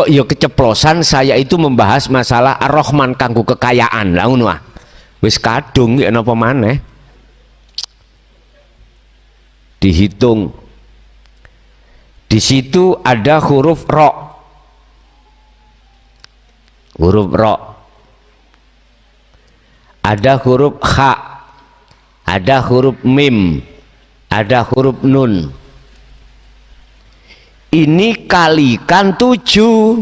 ya keceplosan saya itu membahas masalah Ar-Rahman kanggo kekayaan lah ngono ah. Wis kadung ya napa maneh. Dihitung. Di situ ada huruf ro. Huruf ro. Ada huruf kha. Ada huruf mim. Ada huruf nun. Ini kalikan 7,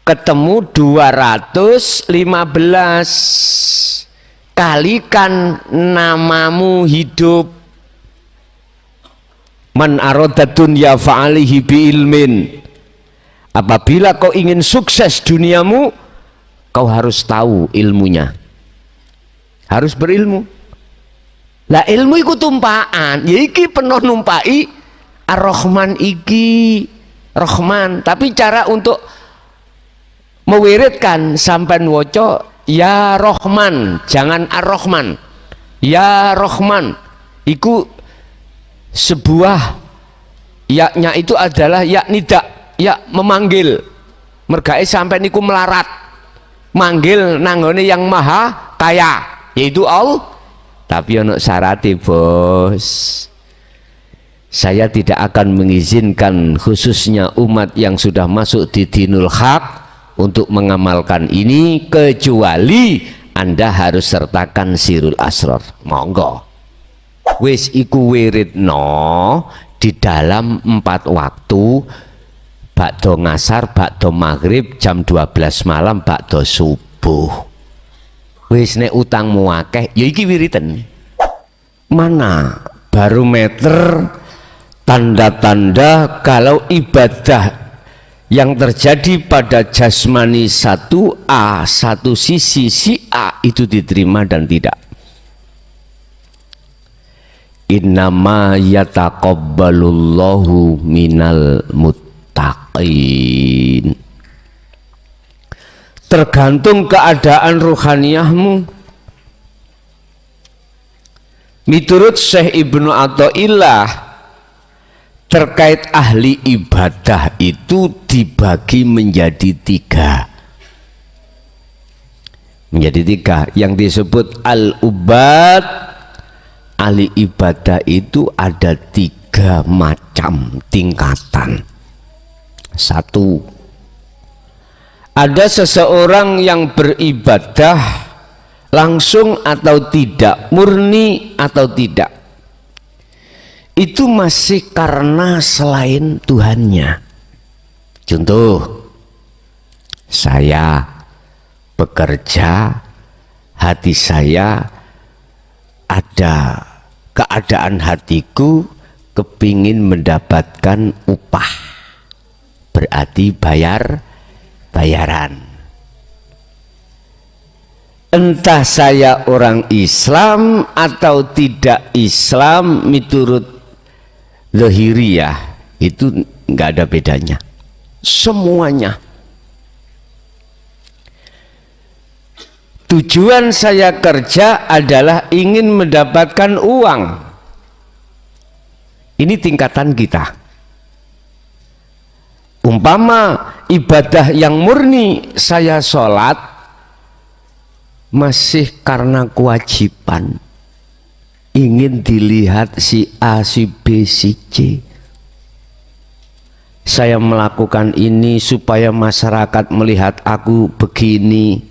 ketemu 215, kalikan namamu hidup. Man arada dunya fa'alihi bi ilmin. Apabila kau ingin sukses duniamu, kau harus tahu ilmunya, harus berilmu. Lah ilmu iku tumpaan, ya iki penuh numpai Ar-Rahman iki Rahman, tapi cara untuk mewiridkan sampean waca ya Rahman, jangan Ar-Rahman. Ya Rahman iku sebuah yaknya itu adalah ya nida, ya memanggil. Mergae sampean niku melarat manggil nanggone yang maha kaya, yaitu Allah. Tapi ono syaratnya bos, saya tidak akan mengizinkan khususnya umat yang sudah masuk di dinul haq untuk mengamalkan ini kecuali Anda harus sertakan sirul asrar. Monggo wis iku wiridno di dalam 4 waktu, bakdo ngasar, bakdo maghrib, jam 12 malam, bakdo subuh. Wis nek utangmu akeh ya iki wiridan. Mana barometer tanda-tanda kalau ibadah yang terjadi pada jasmani 1A, satu sisi si A itu diterima dan tidak. Innama yataqabbalullahu minal muttaqin. Tergantung keadaan ruhaniyahmu. Miturut Syekh Ibnu Athaillah, terkait ahli ibadah itu dibagi menjadi 3. Menjadi 3 yang disebut al-ubad. Ahli ibadah itu ada 3 macam tingkatan. 1, ada seseorang yang beribadah langsung atau tidak, murni atau tidak, itu masih karena selain Tuhannya. Contoh, saya bekerja, hati saya ada keadaan hatiku kepingin mendapatkan upah, berarti bayaran. Entah saya orang Islam atau tidak Islam, miturut zahiriyah itu nggak ada bedanya, semuanya. Tujuan saya kerja adalah ingin mendapatkan uang. Ini tingkatan kita. Umpama ibadah yang murni, saya sholat masih karena kewajiban, ingin dilihat si A, si B, si C. Saya melakukan ini supaya masyarakat melihat aku begini.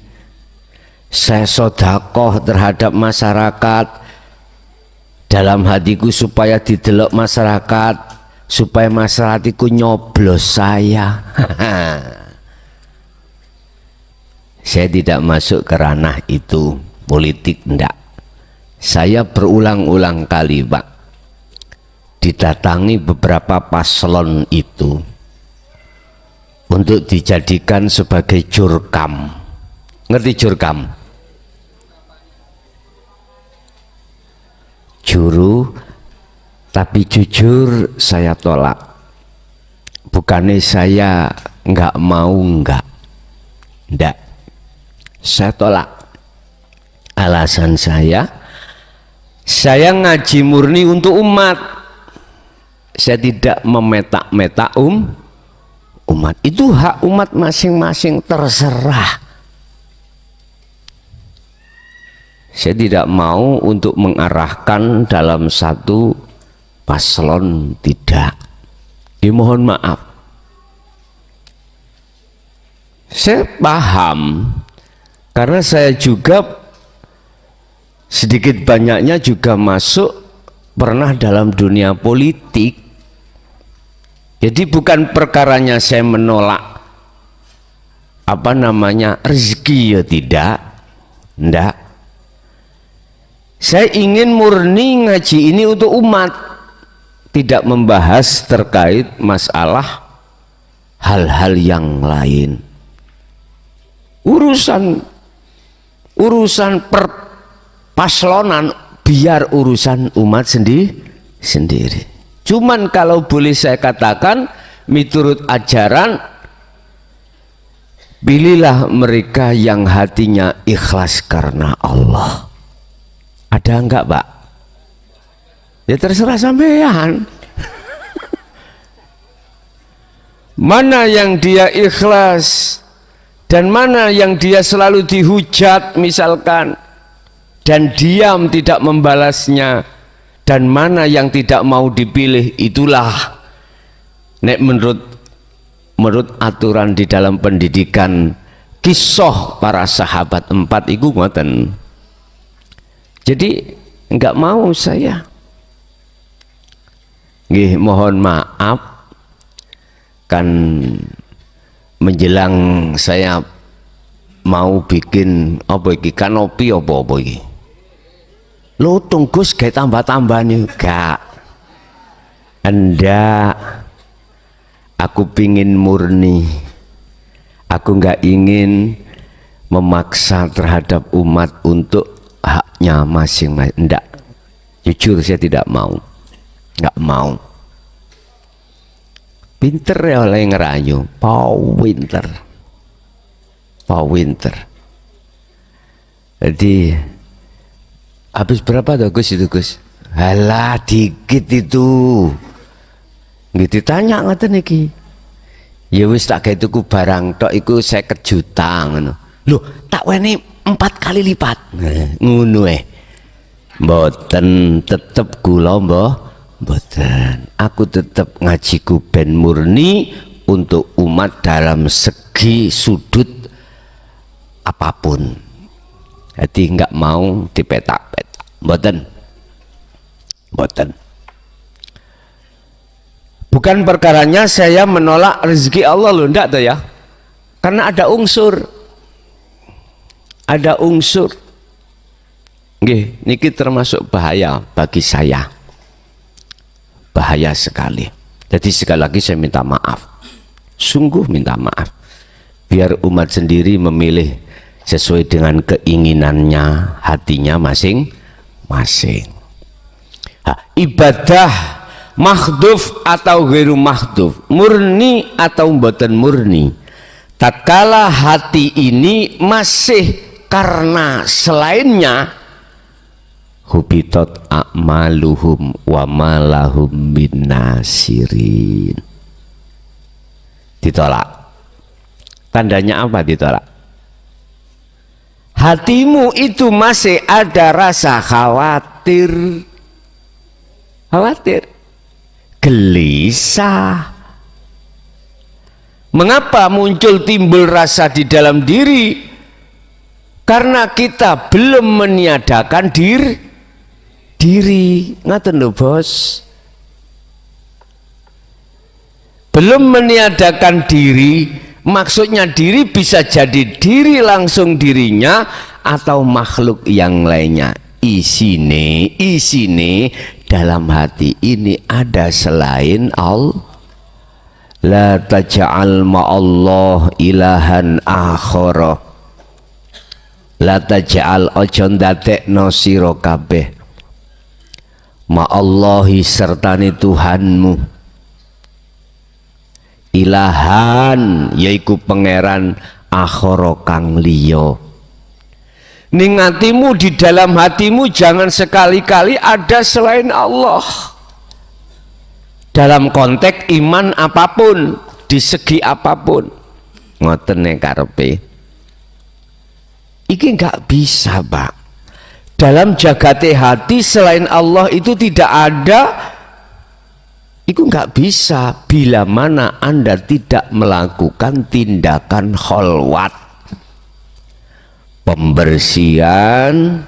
Saya sodakoh terhadap masyarakat dalam hatiku supaya didelok masyarakat, supaya masyarakat itu nyoblos saya. Saya tidak masuk ke ranah itu, politik enggak. Saya berulang-ulang kali Pak didatangi beberapa paslon itu untuk dijadikan sebagai jurkam. Ngerti jurkam? Juru, tapi jujur saya tolak. Bukannya saya nggak mau, enggak, saya tolak. Alasan saya ngaji murni untuk umat. saya tidak memetak-metak umat. Itu hak umat masing-masing, terserah. Saya tidak mau untuk mengarahkan dalam satu paslon, tidak. Mohon maaf. Saya paham karena saya juga sedikit banyaknya juga masuk pernah dalam dunia politik. Jadi bukan perkaranya saya menolak apa namanya rezeki, ya tidak, enggak. Saya ingin murni ngaji ini untuk umat, tidak membahas terkait masalah hal-hal yang lain. Urusan perpaslonan biar urusan umat sendiri. Cuman kalau boleh saya katakan, miturut ajaran, pilihlah mereka yang hatinya ikhlas karena Allah. Ada enggak, Pak? Ya terserah sampean. Mana yang dia ikhlas dan mana yang dia selalu dihujat misalkan dan diam tidak membalasnya, dan mana yang tidak mau dipilih, itulah nek menurut aturan di dalam pendidikan kisah para sahabat 4 itu ngoten. Jadi enggak mau saya. Nggih, mohon maaf kan menjelang saya mau bikin apa iki, kanopi apa iki. Lutung Gus kayak tambah-tambah nih, gak. Enggak. Aku pingin murni. Aku nggak ingin memaksa terhadap umat untuk haknya masing-masing. Enggak. Jujur saya tidak mau. Nggak mau. Pinter ya oleh ngerayu. Pinter. Jadi habis berapa tuh Gus itu Gus? Halah dikit itu. Nggih ditanya ngoten iki. Ya wis tak gawe tuku barang tok iku 50 juta ngono. Lho, tak weni 4 kali lipat. Ngono Mboten, tetep kula mboten. Aku tetep ngajiku ben murni untuk umat dalam segi sudut apapun. Jadi enggak mau dipetak-petak. Mboten. Bukan perkaranya saya menolak rezeki Allah loh, enggak tuh ya. Karena ada unsur. Nggih, niki termasuk bahaya bagi saya. Bahaya sekali. Jadi sekali lagi saya minta maaf. Sungguh minta maaf. Biar umat sendiri memilih sesuai dengan keinginannya, hatinya masing-masing. Ibadah makhduf atau ghairu makhduf, murni atau mboten murni, tatkala hati ini masih karena selainnya, hubitat a'maluhum wa malahum bin nasirin. Ditolak. Tandanya apa ditolak? Hatimu itu masih ada rasa khawatir, gelisah. Mengapa timbul rasa di dalam diri? Karena kita belum meniadakan diri. Ngaten lho Bos. Belum meniadakan diri, maksudnya diri bisa jadi diri langsung dirinya atau makhluk yang lainnya. Isine dalam hati ini ada selain Allah. La taj'al ma'allah ilahan akhara. La taj'al ojo ndadekno sira kabeh ma'allahi sertane Tuhanmu ilahan, yaiku pangeran akhara kang liya. Ning hatimu, di dalam hatimu jangan sekali-kali ada selain Allah. dalam konteks iman apapun, di segi apapun. Ngoten nek karepe iki nggak bisa, Pak. Dalam jagate hati selain Allah itu tidak ada. Itu nggak bisa bila mana Anda tidak melakukan tindakan kholwat, pembersihan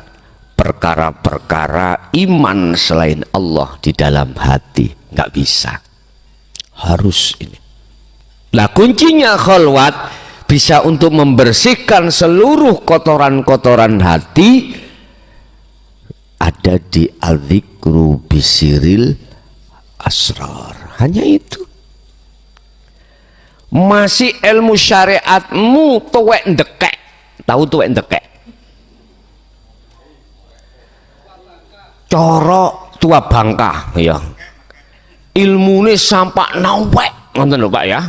perkara-perkara iman selain Allah di dalam hati. Nggak bisa, harus ini. Nah, kuncinya kholwat bisa untuk membersihkan seluruh kotoran-kotoran hati ada di al-dzikru bisiril asrar. Hanya itu. Masih ilmu syariatmu tuwek ndekek. Tahu tuwek ndekek? Coro tua bangka ya. Ilmune sampak nawek ngoten lho Pak ya.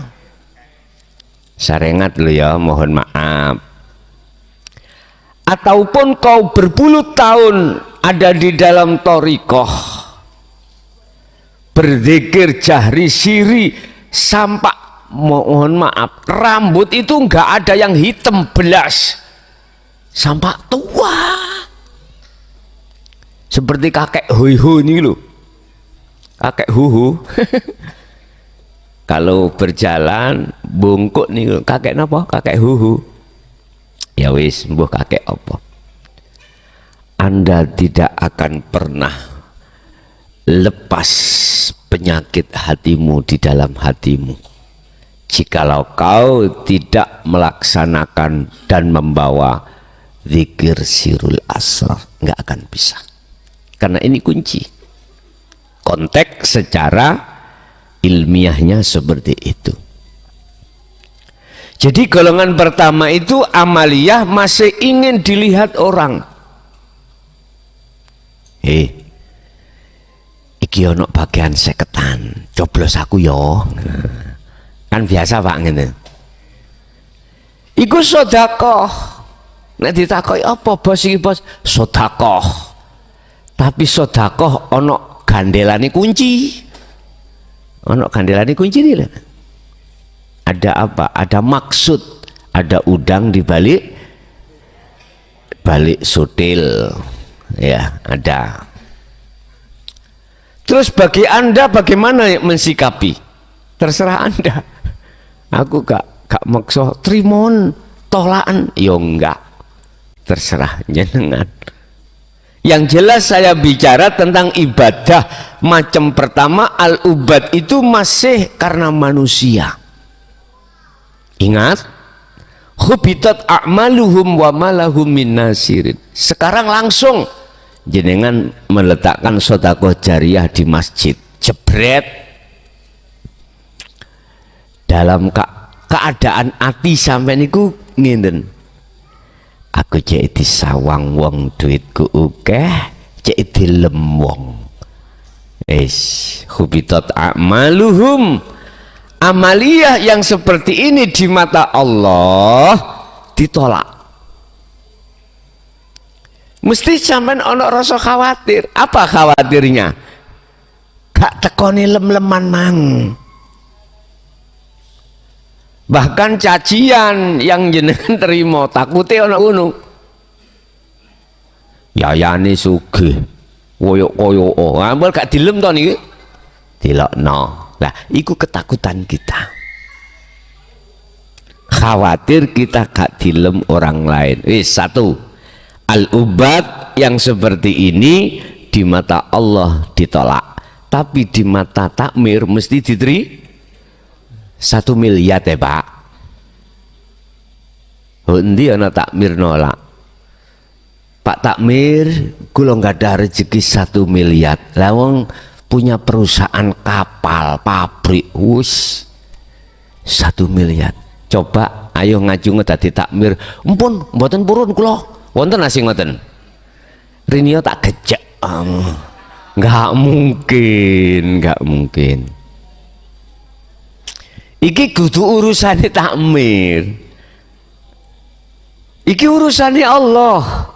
Sarengat lho ya, mohon maaf. Ataupun kau berpuluh tahun ada di dalam thariqah, berzikir jahri siri, sampak mohon maaf rambut itu enggak ada yang hitam belas, sampak tua seperti kakek huhu ini loh, kakek huhu. Kalau berjalan bungkuk nih kakek napa? Kakek huhu. Ya wis, mbuh kakek apa? Anda tidak akan pernah lepas penyakit hatimu di dalam hatimu jikalau kau tidak melaksanakan dan membawa zikir sirul asrar. Nggak akan bisa, karena ini kunci. Konteks secara ilmiahnya seperti itu. Jadi golongan pertama itu amaliyah, masih ingin dilihat orang. Iki ono bagian seketan, coblos aku yo. Kan biasa Pak ngene. Iku sedekah. Nek ditakoki apa bos iki bos? Sedekah. Tapi sedekah ono gandelane kunci. Ono gandelane kunci nih. Ada apa? Ada maksud, ada udang di balik sutil, ya ada. Terus bagi Anda bagaimana mensikapi? Terserah Anda. Aku gak maksa trimon tolaan, yo enggak. Terserah jenengan. Yang jelas saya bicara tentang ibadah macam pertama, al-ubad itu masih karena manusia. Ingat, hubitat a'maluhum wa malahum min nasirin. Sekarang langsung jenengan meletakkan sedekah jariyah di masjid, jebret. Dalam keadaan ati sampai niku ngenten. Aku cek disawang wong duitku akeh, cek dilem wong. Hubitat a'maluhum. Amaliyah yang seperti ini di mata Allah ditolak. Mesti sampean ono rasa khawatir. Apa khawatirnya? Gak tekoni lem-leman mang. Bahkan cacian yang jenengan terima takute ono ngono. Yayane sugih. Koyok-koyok. Ampun gak dilem to niki. Dilokno. Lah, itu ketakutan kita. Khawatir kita gak dilem orang lain. Satu, al-ubad yang seperti ini di mata Allah ditolak, tapi di mata takmir mesti diterima. 1 miliar ya Pak. Endi ana takmir nolak? Pak takmir, kula nggak ada rezeki 1 miliar. Lah wong punya perusahaan kapal, pabrik, 1 miliar. Coba ayo ngaju dadi takmir. Empun, mboten purun kula. Wonten nasi ngoten. Rinio tak gejek. Nggak mungkin, nggak mungkin. Iki kudu urusane takmir. Iki urusane Allah.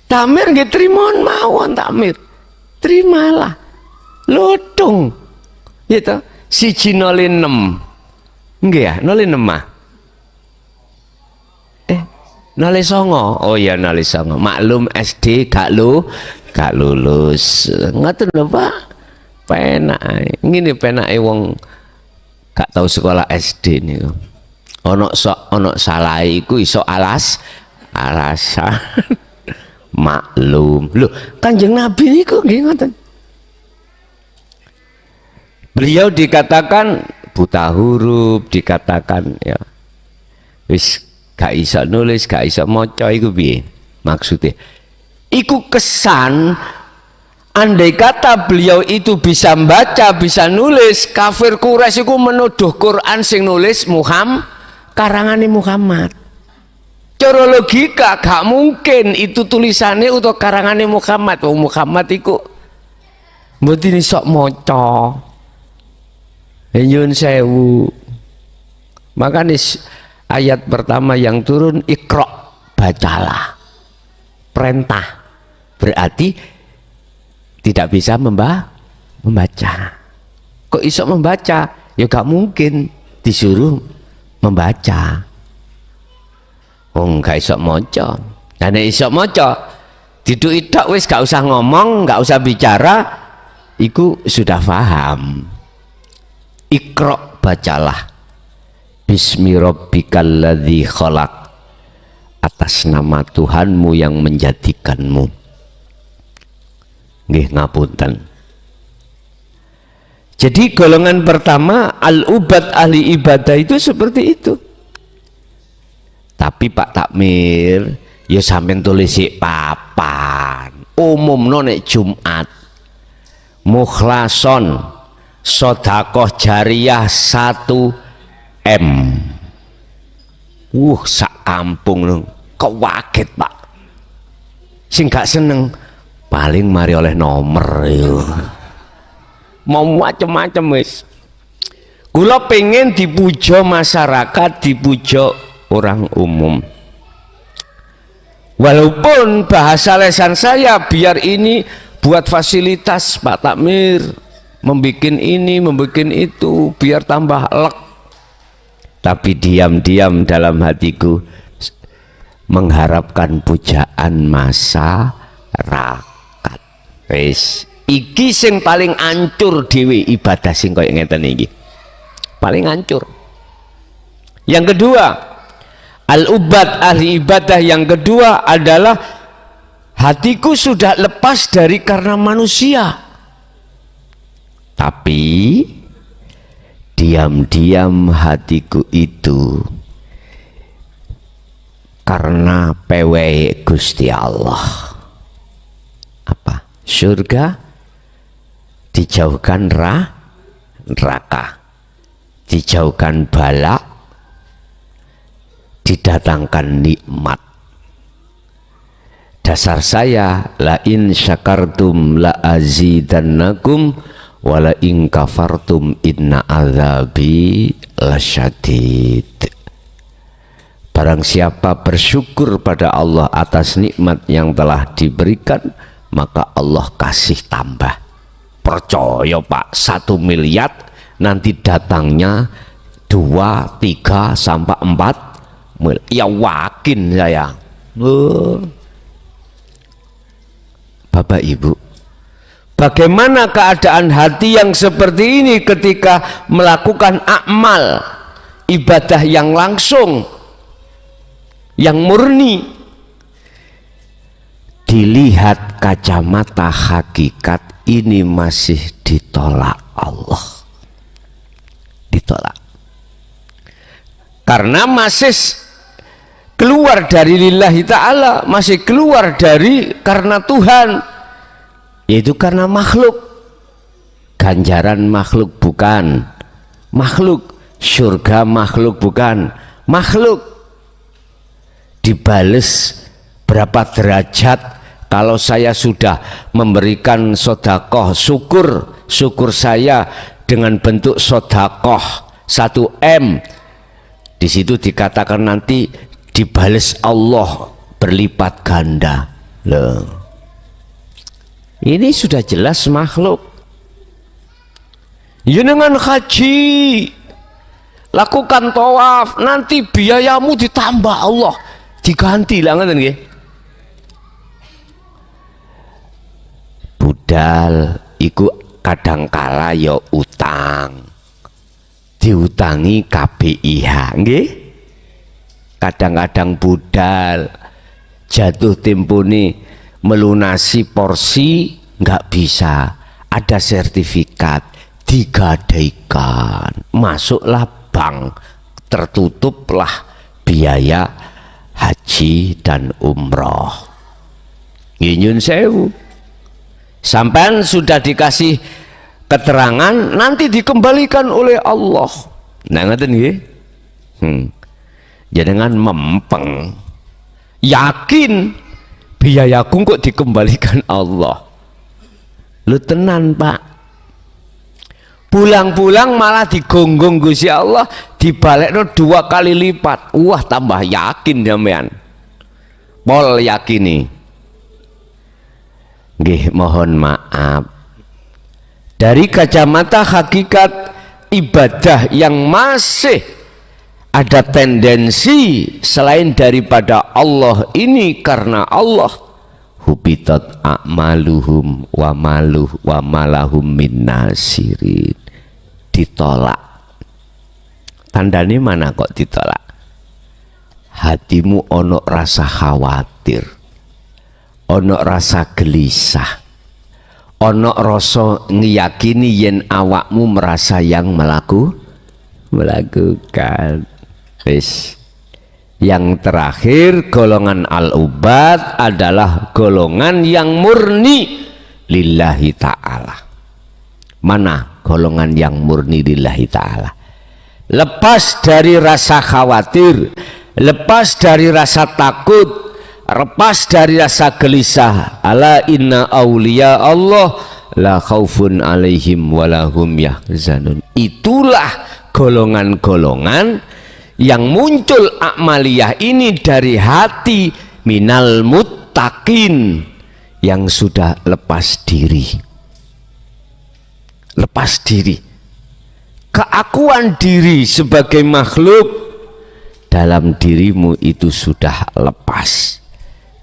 Takmir nggih trimon mawon takmir. Terimalah. Lodong. Gitu. 106. Nggih ya, 06 mah. 09. Oh iya 09. Maklum SD gak lulus. Ngoten lho Pak. Penak. Ngene penake wong gak tahu sekolah SD niku. Ono salah iku iso alasan. Maklum. Loh, Kanjeng Nabi niku nggih ngoten. Beliau dikatakan buta huruf, dikatakan ya wis gak iso nulis, gak iso maca, iku piye maksudnya? Iku kesan andai kata beliau itu bisa membaca, bisa nulis, kafir Quraisy iku menuduh Quran sing nulis karangane Muhammad. Cara logika gak mungkin itu tulisannya untuk karangane Muhammad. Muhammad iku mboten iso maca. Nyun sewu. Makanya ayat pertama yang turun Iqra, bacalah. Perintah. Berarti tidak bisa membaca. Kok iso membaca? Ya gak mungkin disuruh membaca. Oh gak iso maca. Dan iso maca diduk tok wis gak usah ngomong, gak usah bicara, iku sudah paham. Iqra, bacalah. Bismi rabbikal ladzi khalaq, atas nama Tuhanmu yang menjadikanmu. Nggih ngapunten. Jadi golongan pertama al-ubad, ahli ibadah itu seperti itu. Tapi Pak Takmir ya sampean tulis papan umumno nek Jumat mukhlason sedekah jariyah 1M. Sak kampung lho kewaget Pak. Sing gak seneng paling mari oleh nomor yo. Mau macem-macem wis. Kula pengen dipuja masyarakat, dipuja orang umum. Walaupun bahasa lesan saya biar ini buat fasilitas Pak Takmir, membikin ini, membikin itu, biar tambah elek. Tapi diam-diam dalam hatiku mengharapkan pujaan masyarakat. Wis, iki sing paling ancur dewe ibadah sing koyo ngeten iki. Paling ancur. Yang kedua, al-ubad, ahli ibadah yang kedua adalah hatiku sudah lepas dari karena manusia. Tapi diam-diam hatiku itu karena pewe Gusti Allah. Apa? Surga dijauhkan neraka, dijauhkan bala, didatangkan nikmat. Dasar saya la in syakartum la azidannakum wala in kafartum inna azabi lasyadid. Barang siapa bersyukur pada Allah atas nikmat yang telah diberikan, maka Allah kasih tambah. Percaya Pak, 1 miliar nanti datangnya 2, 3 sampai 4 miliar. Ya yakin saya. Bapak Ibu, bagaimana keadaan hati yang seperti ini ketika melakukan amal ibadah yang langsung, yang murni? Dilihat kacamata hakikat, ini masih ditolak Allah. Ditolak. Karena masih keluar dari lillahi ta'ala, masih keluar dari karena Tuhan, yaitu karena makhluk. Ganjaran makhluk bukan makhluk, surga makhluk bukan makhluk. Dibales berapa derajat kalau saya sudah memberikan sodakoh, syukur saya dengan bentuk sodakoh 1M. Di situ dikatakan nanti dibales Allah berlipat ganda. Loh, ini sudah jelas makhluk. Jenengan haji, lakukan tawaf, nanti biayamu ditambah Allah, diganti lah ngoten nggih. Budal iku kadangkala ya utang, diutangi KPIH nggih. Kadang-kadang budal jatuh tempone melunasi porsi nggak bisa, ada sertifikat, digadaikan, masuklah bank, tertutuplah biaya haji dan umroh. Nyun sewu, sampean sudah dikasih keterangan, nanti dikembalikan oleh Allah. Nah ngoten nggih. Jangan mempeng, yakin biayaku kok dikembalikan Allah. Lu tenan Pak, pulang-pulang malah digonggong Gusti Allah, dibalekno 2 kali lipat. Wah, tambah yakin sampean. Pol yakini. Nggih, mohon maaf. Dari kacamata hakikat ibadah yang masih ada tendensi selain daripada Allah ini karena Allah, hubitat a'maluhum wa malahum min nasirin, ditolak. Tandanya mana kok ditolak? Hatimu ono rasa khawatir, ono rasa gelisah, ono rasa ngiyakini yen awakmu merasa yang melakukan. Wis. Yang terakhir, golongan al-ubad adalah golongan yang murni lillahi ta'ala. Mana golongan yang murni lillahi ta'ala? Lepas dari rasa khawatir, lepas dari rasa takut, lepas dari rasa gelisah. Ala inna awliya Allah la khaufun alaihim walahum yahzanun. Itulah golongan-golongan yang muncul amaliyah ini dari hati minal muttaqin, yang sudah lepas diri. Lepas diri, keakuan diri sebagai makhluk dalam dirimu itu sudah lepas.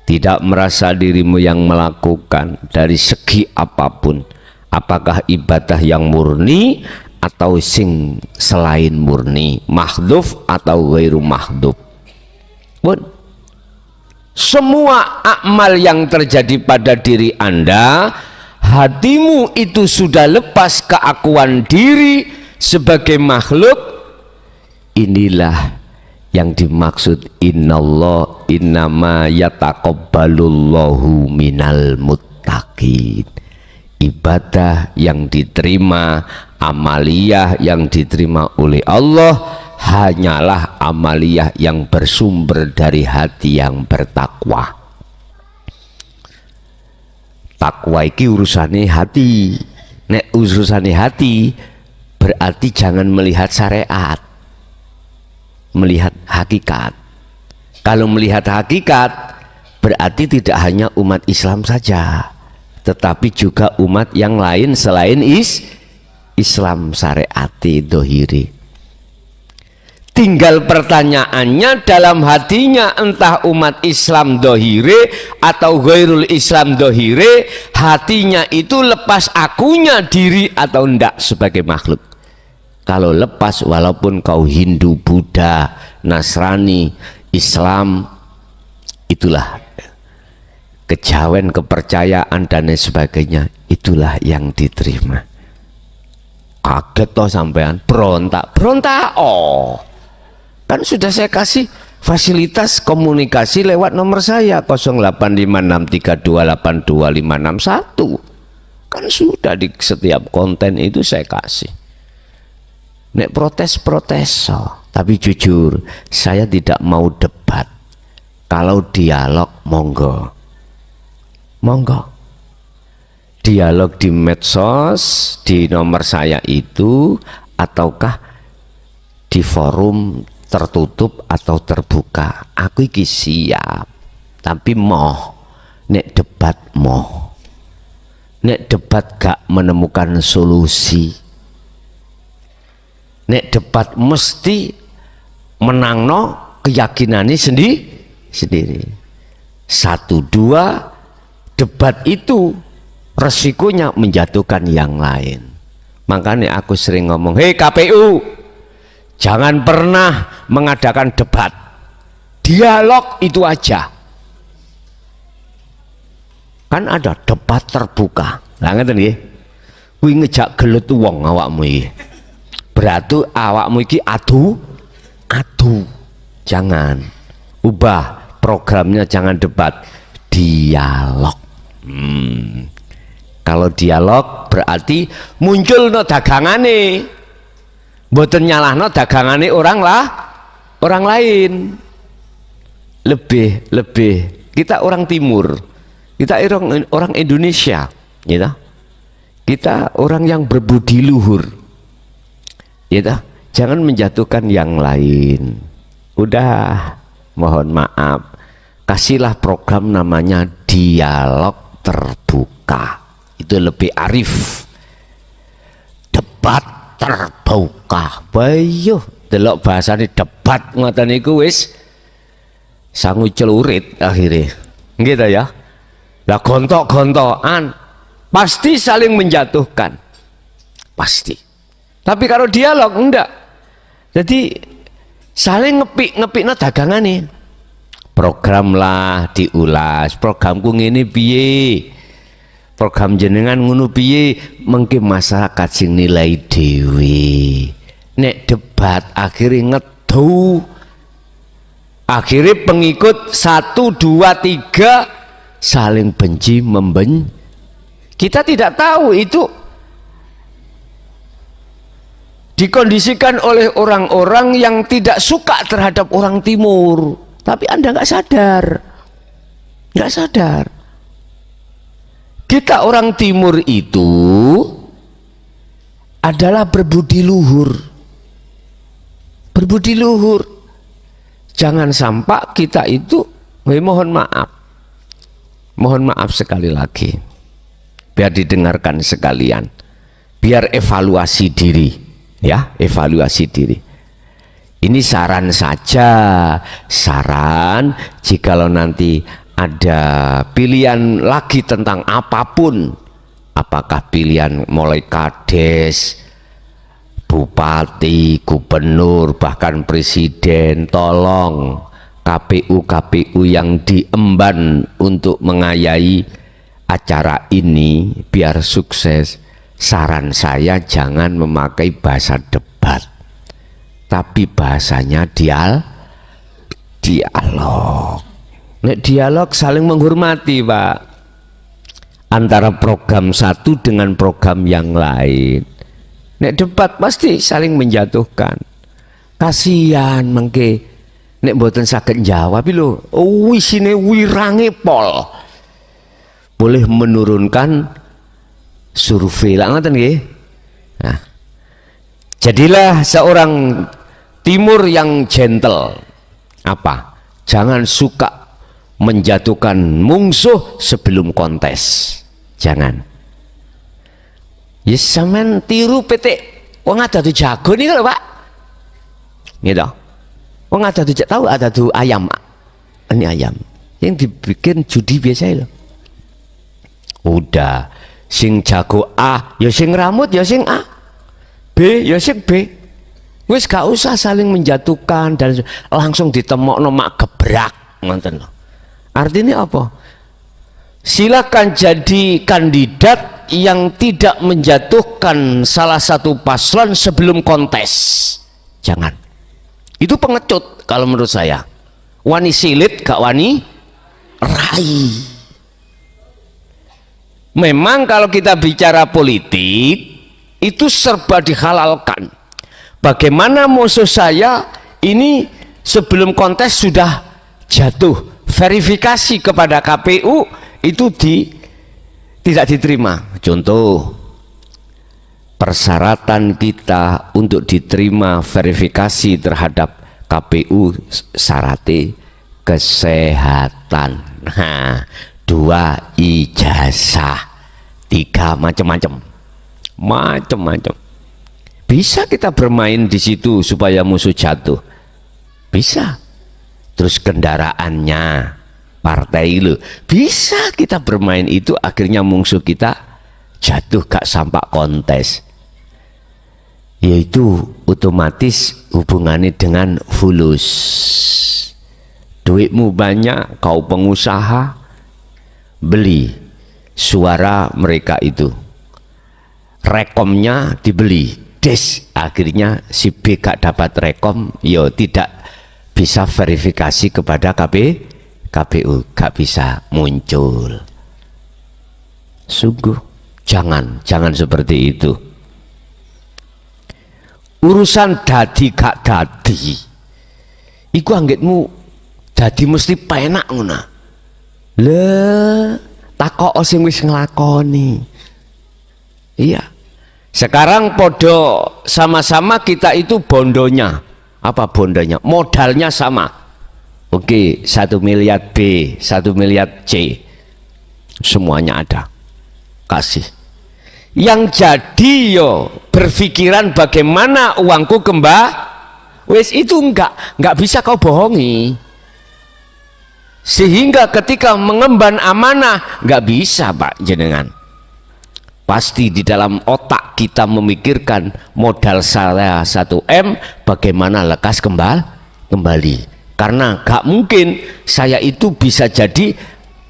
Tidak merasa dirimu yang melakukan dari segi apapun, apakah ibadah yang murni atau sing selain murni, mahdhuf atau ghairu mahdhuf. Semua amal yang terjadi pada diri Anda, hatimu itu sudah lepas keakuan diri sebagai makhluk. Inilah yang dimaksud innallah innama yataqabbalullahu minal muttaqin. Ibadah yang diterima, amaliyah yang diterima oleh Allah hanyalah amaliyah yang bersumber dari hati yang bertakwa. Takwa iki urusane hati. Nek urusane hati berarti jangan melihat syariat, melihat hakikat. Kalau melihat hakikat berarti tidak hanya umat Islam saja, tetapi juga umat yang lain selain Islam syariati dohiri. Tinggal pertanyaannya dalam hatinya, entah umat Islam dohire atau ghairul Islam dohire, hatinya itu lepas akunya diri atau enggak sebagai makhluk. Kalau lepas, walaupun kau Hindu, Buddha, Nasrani, Islam, itulah kejawen, kepercayaan dan lain sebagainya, itulah yang diterima. Kaget toh sampean, berontak oh. Kan sudah saya kasih fasilitas komunikasi lewat nomor saya 085632825561. Kan sudah di setiap konten itu saya kasih. Nek protes tapi jujur saya tidak mau debat. Kalau dialog monggo dialog di medsos, di nomor saya itu, ataukah di forum tertutup atau terbuka, aku iki siap. Tapi nek debat gak menemukan solusi, nek debat mesti menangno keyakinannya sendiri. 1-2 debat itu resikonya menjatuhkan yang lain. Makanya aku sering ngomong, hei KPU, jangan pernah mengadakan debat, dialog itu aja. Kan ada debat terbuka, lah ngeten nggih, kuwi ngejak gelut wong awakmu iki, berarti awakmu iki adu, jangan ubah programnya, jangan debat, dialog. Kalau dialog berarti muncul no dagangane, mboten nyalahno dagangane orang lain. Lebih kita orang timur, kita orang Indonesia, gitu. Kita orang yang berbudi luhur, gitu. Jangan menjatuhkan yang lain. Udah, mohon maaf, kasihlah program namanya dialog terbuka. Itu lebih arif. Debat terbuka, bayo delok bahasane debat ngoten niku wis sangu celurit akhirnya, gitu ya. Lah gontok-gontokan pasti saling menjatuhkan, pasti. Tapi kalau dialog enggak, jadi saling ngepik-ngepikno dagangane. Program lah diulas, programku ngene piye, program jenengan ngono piye, mengke masyarakat sing nilai dewi. Nek debat akhirnya ngedu, akhirnya pengikut 1, 2, 3 saling benci membenci. Kita tidak tahu itu dikondisikan oleh orang-orang yang tidak suka terhadap orang timur, tapi Anda nggak sadar. Kita orang timur itu adalah berbudi luhur. Jangan sampai kita itu, mohon maaf sekali lagi, biar didengarkan sekalian, biar evaluasi diri, ya, evaluasi diri. Ini saran saja, saran. Jikalau nanti ada pilihan lagi tentang apapun, apakah pilihan mulai kades, bupati, gubernur, bahkan presiden, tolong KPU yang diemban untuk mengayai acara ini biar sukses. Saran saya jangan memakai bahasa debat, tapi bahasanya dialog. Nek dialog saling menghormati, Pak, antara program satu dengan program yang lain. Nek debat pasti saling menjatuhkan. Kasihan mengke nek mboten saged jawab lho, wisine wirange pol. Boleh menurunkan survei lah ngoten nggih. Nah, jadilah seorang timur yang gentle. Apa? Jangan suka menjatuhkan musuh sebelum kontes. Jangan. Ya sampean tiru PT wong ada tuh jago nih kalau Pak. Gitu. Wong ada tuh tahu ada tuh ayam. Ini ayam yang dibikin judi biasa loh. Udah sing jago A, ya sing rambut ya sing A. B ya sing B. Wis gak usah saling menjatuhkan dan langsung ditemokno mak gebrak ngoten loh. Artinya apa? Silakan jadi kandidat yang tidak menjatuhkan salah satu paslon sebelum kontes. Jangan. Itu pengecut kalau menurut saya. Wani silit gak wani rai. Memang kalau kita bicara politik itu serba dihalalkan. Bagaimana musuh saya ini sebelum kontes sudah jatuh, verifikasi kepada KPU itu tidak diterima. Contoh, persyaratan kita untuk diterima verifikasi terhadap KPU syaratnya kesehatan. Nah, 2 ijazah, 3 macam-macam. Bisa kita bermain di situ supaya musuh jatuh, bisa. Terus kendaraannya partai lo, bisa kita bermain itu akhirnya musuh kita jatuh gak sampai kontes. Yaitu otomatis hubungannya dengan fulus. Duitmu banyak, kau pengusaha, beli suara mereka itu, rekomnya dibeli, akhirnya si B gak dapat rekom, yo tidak bisa verifikasi kepada KPU, gak bisa muncul. Sungguh jangan seperti itu. Urusan dadi gak dadi iku anggitmu dadi mesti penak ngono. Le takok sing wis nglakoni. Iya. Sekarang podo sama-sama kita itu bondonya. Apa bondonya? Modalnya sama. Oke, 1 miliar B, 1 miliar C. Semuanya ada. Kasih. Yang jadi yo berpikiran bagaimana uangku wes itu enggak bisa kau bohongi. Sehingga ketika mengemban amanah nggak bisa Pak jenengan. Pasti di dalam otak kita memikirkan modal saya 1M bagaimana lekas kembali. Karena gak mungkin saya itu bisa jadi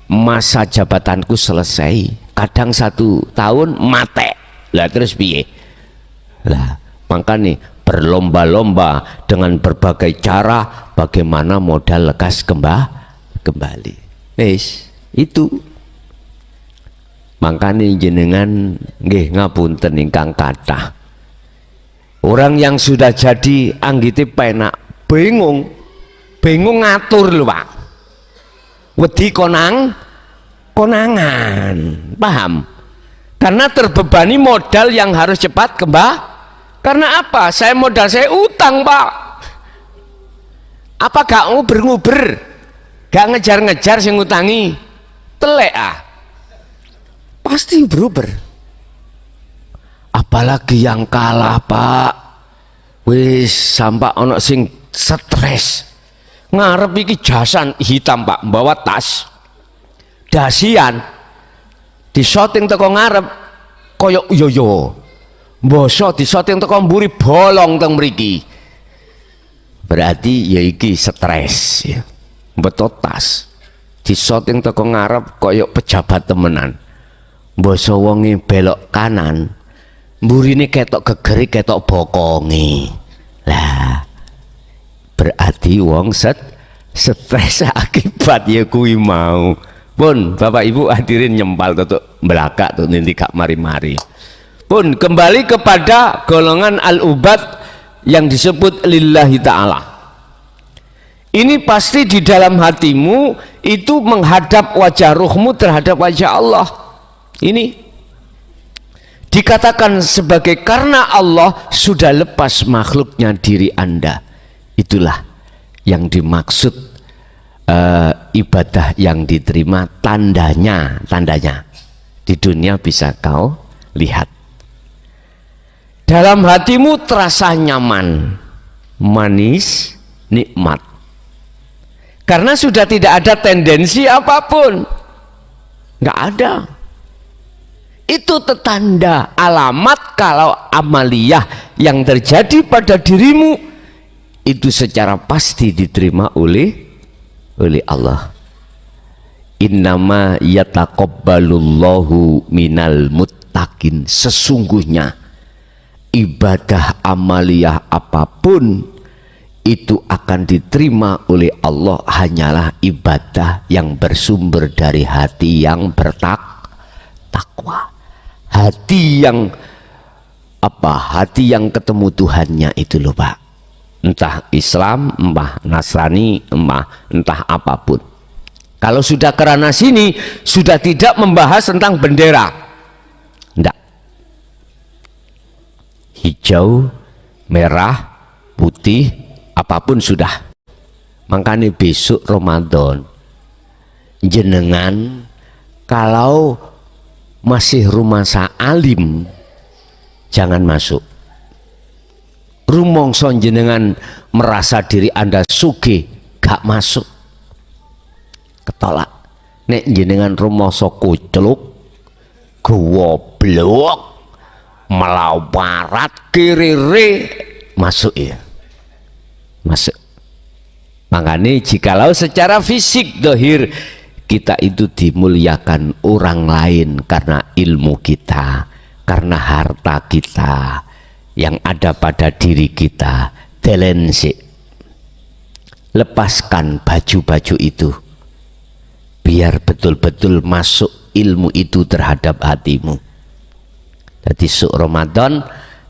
masa jabatanku selesai. Kadang 1 tahun mate. Lah terus piye? Lah makanya berlomba-lomba dengan berbagai cara bagaimana modal lekas kembali. Itu. Makanya jenengan nggih ngapunten ingkang kathah. Orang yang sudah jadi anggite penak, bingung ngatur lho Pak. Wedi konangan, paham? Karena terbebani modal yang harus cepat karena apa? Modal saya utang Pak. Apa gak nguber-nguber, gak ngejar-ngejar sing ngutangi, telek pasti beruber. Apalagi yang kalah Pak, wis sampai ono sing stres ngarep iki jasan hitam Pak, bawa tas dasian di shooting teko ngarep koyok yoyo boso di shooting teko mburi bolong teng mriki, berarti ya iki stres ya. Betul tas di shooting teko ngarep koyok pejabat temenan, boso wongi belok kanan mburine ketok gegeri ketok bokongi, lah berarti wong stres akibat ya kuwi mau. Pun Bapak Ibu hadirin nyempal tutuk belakang tuh nanti gak mari-mari. Pun kembali kepada golongan al-ubad yang disebut lillahi ta'ala. Ini pasti di dalam hatimu itu menghadap wajah ruhmu terhadap wajah Allah. Ini dikatakan sebagai karena Allah sudah lepas makhluknya diri Anda. Itulah yang dimaksud ibadah yang diterima, tandanya di dunia bisa kau lihat. Dalam hatimu terasa nyaman, manis, nikmat, karena sudah tidak ada tendensi apapun, nggak ada. Itu tanda alamat kalau amaliyah yang terjadi pada dirimu itu secara pasti diterima oleh Allah. Innama yataqabbalullahu minal muttaqin, sesungguhnya ibadah amaliyah apapun itu akan diterima oleh Allah hanyalah ibadah yang bersumber dari hati yang bertakwa, hati yang hati yang ketemu Tuhannya itu loh Pak. Entah Islam, entah Nasrani, entah apapun. Kalau sudah kerana sini, sudah tidak membahas tentang bendera, enggak. Hijau, merah, putih, apapun sudah. Makanya besok Ramadan, jenengan kalau masih rumah alim, jangan masuk. rumangsa jenengan merasa diri Anda sugih, gak masuk, ketolak. Nek jenengan rumangsa kucluk, goblok, melawarat, kirire, masuk ya, masuk. Makanya jikalau secara fisik dohir kita itu dimuliakan orang lain karena ilmu kita, karena harta kita yang ada pada diri kita, telensi, lepaskan baju-baju itu biar betul-betul masuk ilmu itu terhadap hatimu. Jadi Syuk Ramadan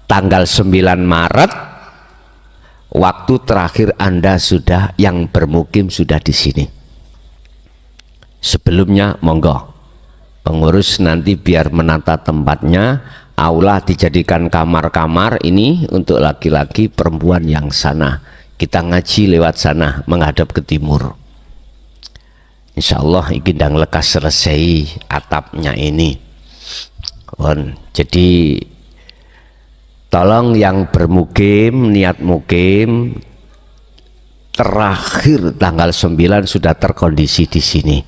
tanggal 9 Maret waktu terakhir Anda sudah yang bermukim sudah di sini. Sebelumnya monggo pengurus nanti biar menata tempatnya, aula dijadikan kamar-kamar ini untuk laki-laki, perempuan yang sana. Kita ngaji lewat sana menghadap ke timur. Insya Allah ini ndang lekas selesai atapnya ini. Jadi tolong yang bermukim, niat mukim terakhir tanggal 9 sudah terkondisi di sini.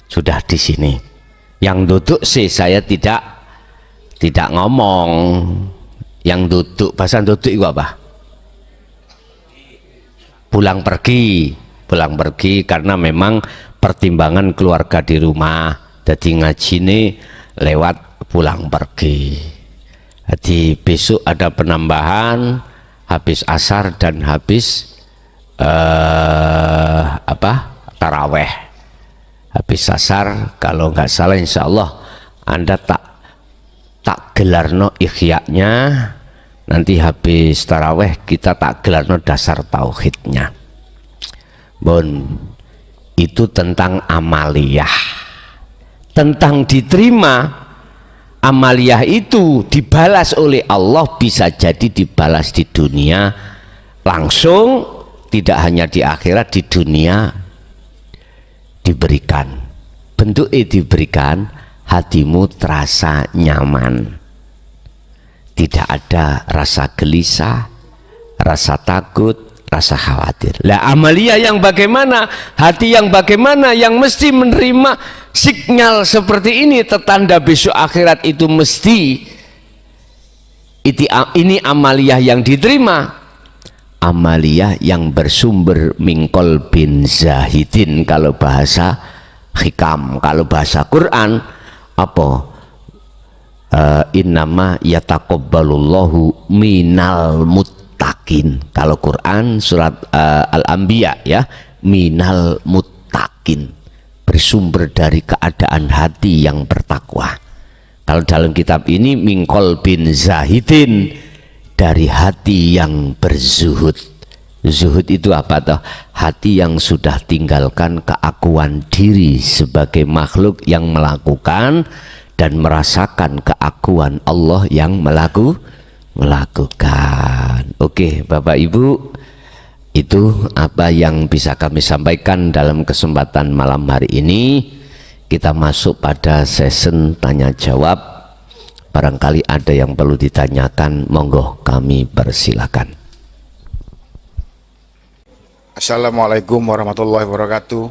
Sudah di sini. Yang duduk sih saya tidak ngomong. Yang duduk, bahasa duduk itu apa? Pulang pergi karena memang pertimbangan keluarga di rumah. Jadi ngaji ini lewat pulang pergi. Jadi besok ada penambahan habis asar dan habis taraweh. Habis asar kalau nggak salah insya Allah Anda tak gelarno ihya'nya, nanti habis taraweh kita tak gelarno dasar tauhidnya. Bon, itu tentang amaliyah, tentang diterima. Amaliyah itu dibalas oleh Allah, bisa jadi dibalas di dunia langsung, tidak hanya di akhirat, di dunia diberikan, bentuknya diberikan, hatimu terasa nyaman, tidak ada rasa gelisah, rasa takut, rasa khawatir. Lah amaliyah yang bagaimana, hati yang bagaimana, yang mesti menerima sinyal seperti ini, tetanda besok akhirat itu mesti ini amaliyah yang diterima, amaliyah yang bersumber mingkol bin zahidin kalau bahasa hikam. Kalau bahasa Quran apa? Innama yataqabbalullahu minal muttaqin. Kalau Quran surat Al-Anbiya ya, minal muttaqin, bersumber dari keadaan hati yang bertakwa. Kalau dalam kitab ini mingkol bin zahidin, dari hati yang berzuhud. Zuhud itu apa toh? Hati yang sudah tinggalkan keakuan diri sebagai makhluk yang melakukan dan merasakan keakuan Allah yang melakukan. Oke Bapak Ibu, itu apa yang bisa kami sampaikan dalam kesempatan malam hari ini. Kita masuk pada sesi tanya jawab. Barangkali ada yang perlu ditanyakan, monggo kami persilakan. Assalamualaikum warahmatullahi wabarakatuh.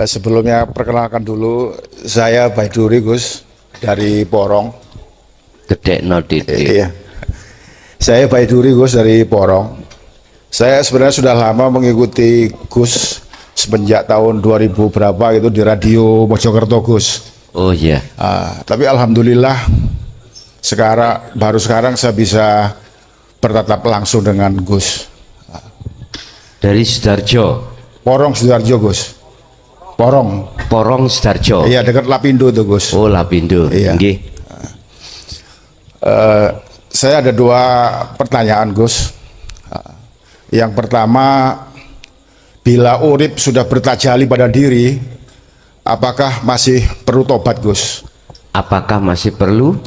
Sebelumnya perkenalkan dulu, saya Baiduri Gus dari Porong. Gede no didik. Iya. Saya Baiduri Gus dari Porong. Saya sebenarnya sudah lama mengikuti Gus semenjak tahun 2000 berapa itu di radio Mojokerto Gus. Oh iya. Tapi alhamdulillah baru sekarang saya bisa bertatap langsung dengan Gus. Dari Sidoarjo. Porong Sidoarjo Gus. Porong Sidoarjo. Iya, dekat Lapindo tuh Gus. Oh Lapindo. Iya. Saya ada 2 pertanyaan Gus. Yang pertama, bila urip sudah bertajali pada diri, apakah masih perlu tobat Gus? Apakah masih perlu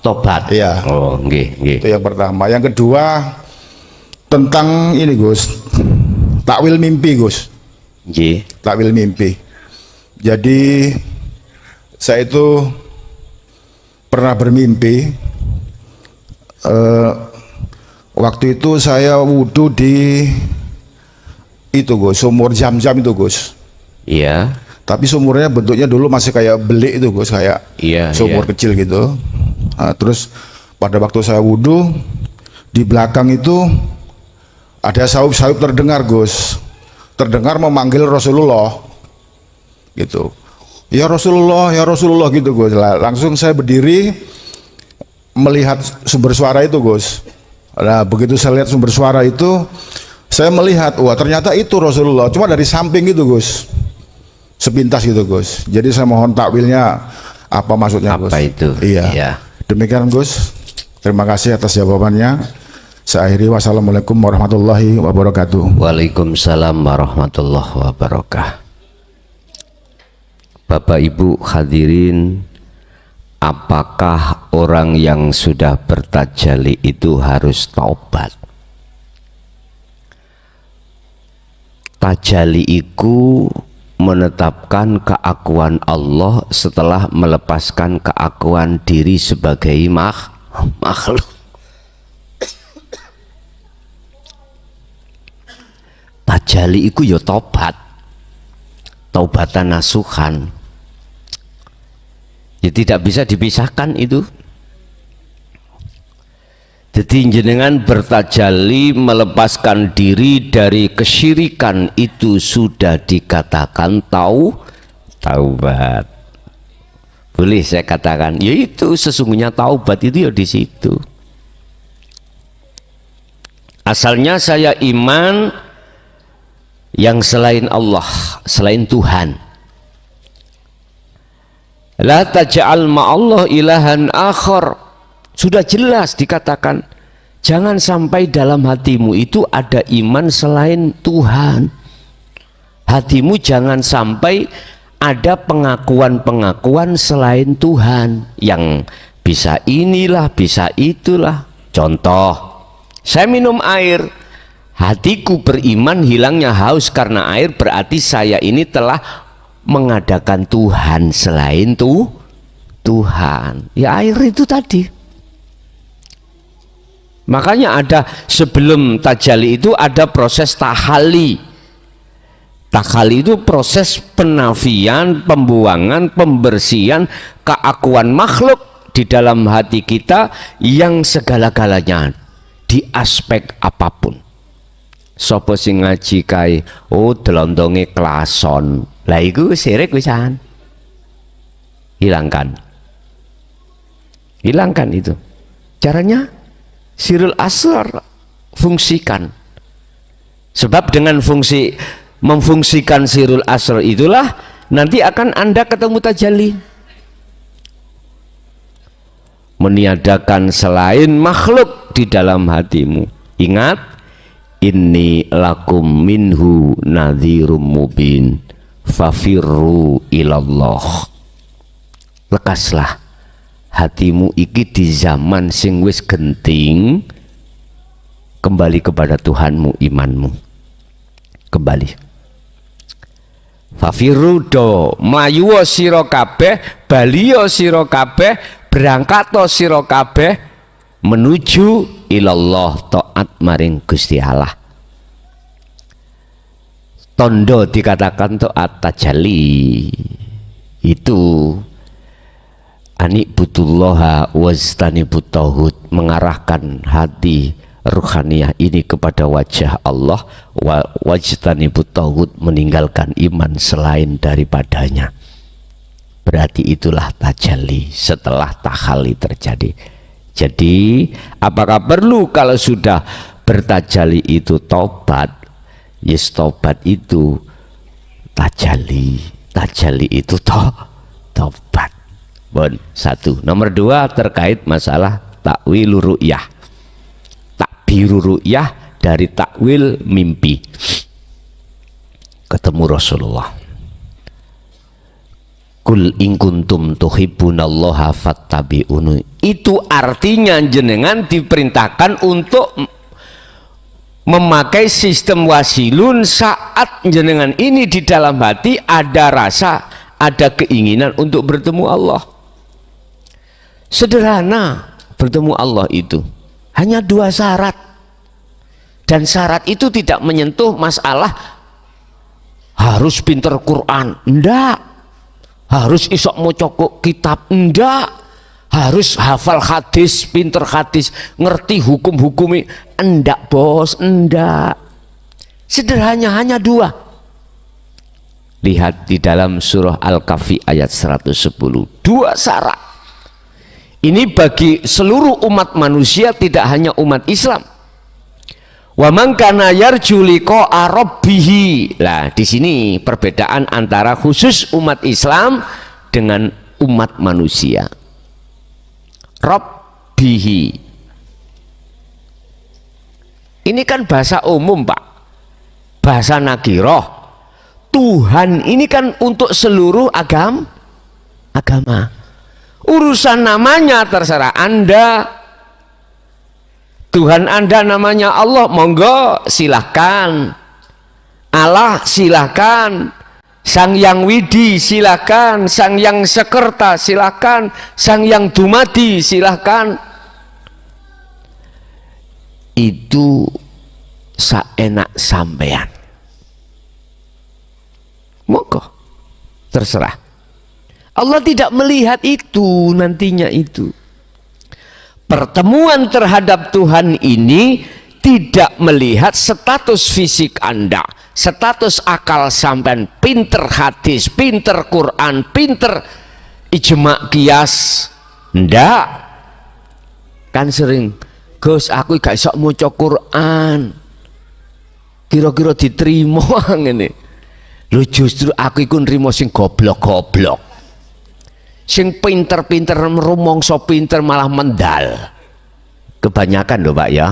Tobat. Iya. Oh nggih. Itu yang pertama. Yang kedua, tentang ini Gus, takwil mimpi Gus. Nggih. Takwil mimpi. Jadi saya itu pernah bermimpi waktu itu saya wudhu di itu Gus, sumur Zam-Zam itu Gus. Iya. Tapi sumurnya bentuknya dulu masih kayak belik itu Gus, kayak sumur kecil gitu. Nah, terus pada waktu saya wudhu di belakang itu ada saup-saup terdengar Gus, terdengar memanggil Rasulullah gitu. Ya Rasulullah gitu Gus. Langsung saya berdiri melihat sumber suara itu Gus. Nah begitu saya lihat sumber suara itu, saya melihat, wah ternyata itu Rasulullah, cuma dari samping gitu Gus, sepintas gitu Gus. Jadi saya mohon takwilnya apa maksudnya Gus. Apa itu? Iya. Demikian Gus, terima kasih atas jawabannya. Saya akhiri, wassalamualaikum warahmatullahi wabarakatuh. Waalaikumsalam warahmatullahi wabarakatuh. Bapak Ibu hadirin, apakah orang yang sudah bertajalli itu harus taubat? Tajalli itu menetapkan keakuan Allah setelah melepaskan keakuan diri sebagai makhluk. Tajalli itu ya taubat, taubatan nasuhan. Ya tidak bisa dipisahkan itu. Jadi jenengan bertajalli melepaskan diri dari kesyirikan itu sudah dikatakan taubat. Boleh saya katakan, ya itu sesungguhnya taubat itu ya di situ. Asalnya saya iman yang selain Allah, selain Tuhan. La taj'al ma'allah ilahan akhar. Sudah jelas dikatakan, jangan sampai dalam hatimu itu ada iman selain Tuhan. Hatimu jangan sampai ada pengakuan-pengakuan selain Tuhan, yang bisa inilah, bisa itulah. Contoh, saya minum air, hatiku beriman, hilangnya haus karena air, berarti saya ini telah mengadakan Tuhan selain Tuhan. Ya air itu tadi. Makanya ada sebelum tajalli itu ada proses tahali. Tahali itu proses penafian, pembuangan, pembersihan keakuan makhluk di dalam hati kita yang segala-galanya di aspek apapun. Sopo sing ngaji kae, oh delondonge klason. Lah iku syirik wisan. Hilangkan itu. Caranya sirul asrar, fungsikan. Sebab dengan memfungsikan sirul asrar itulah nanti akan Anda ketemu tajalli. Meniadakan selain makhluk di dalam hatimu. Ingat, inni lakum minhu nadhirum mubin fafirru ilallah. Lekaslah hatimu iki di zaman sing wis genting, kembali kepada Tuhanmu, imanmu kembali. Fafirru do mlayu sira kabeh, baliya sira kabeh, berangkat sira kabeh menuju ilallah, taat maring Gusti Allah. Tondo dikatakan taat tajalli itu anikbutullaha wajtanibut tauhid, mengarahkan hati ruhaniyah ini kepada wajah Allah, wajtanibut tauhid, meninggalkan iman selain daripadanya. Berarti itulah tajalli setelah tahalli terjadi. Jadi apakah perlu kalau sudah bertajalli itu tobat? Yes, tobat itu tajalli, tajalli itu tobat. Bon, satu. Nomor dua terkait masalah takwil ru'yah, takbiru ru'yah dari takwil mimpi. Ketemu Rasulullah. Kul in kuntum tuhibbunallaha fattabi'uni. Itu artinya jenengan diperintahkan untuk memakai sistem wasilun saat jenengan ini di dalam hati ada rasa, ada keinginan untuk bertemu Allah. Sederhana bertemu Allah itu. Hanya 2 syarat. Dan syarat itu tidak menyentuh masalah harus pinter Quran, enggak. Harus isok maca kitab, enggak. Harus hafal hadis, pinter hadis, ngerti hukum-hukumi, enggak bos, enggak. Sederhana, hanya 2. Lihat di dalam surah Al-Kahfi ayat 110. 2 syarat. Ini bagi seluruh umat manusia, tidak hanya umat Islam. Wa man kana yarju liqa'a rabbih. Lah, di sini perbedaan antara khusus umat Islam dengan umat manusia. Rabbihi. Ini kan bahasa umum, Pak. Bahasa nakiroh. Tuhan ini kan untuk seluruh agama. Urusan namanya terserah Anda. Tuhan Anda namanya Allah, monggo silahkan. Allah silahkan. Sang Yang Widi silahkan. Sang Yang Sekerta silahkan. Sang Yang Dumadi silahkan. Itu saenak sampean. Monggo terserah. Allah tidak melihat itu nantinya itu. Pertemuan terhadap Tuhan ini tidak melihat status fisik Anda, status akal sampean, pinter hadis, pinter Quran, pinter ijma qiyas. Ndak. Kan sering, Gus aku gak iso maca Quran. Kira-kira diterima ngene. Lho justru aku iku nrimo sing goblok-goblok. Sing pinter-pinter rumangsa pinter malah mendal. Kebanyakan loh Pak ya.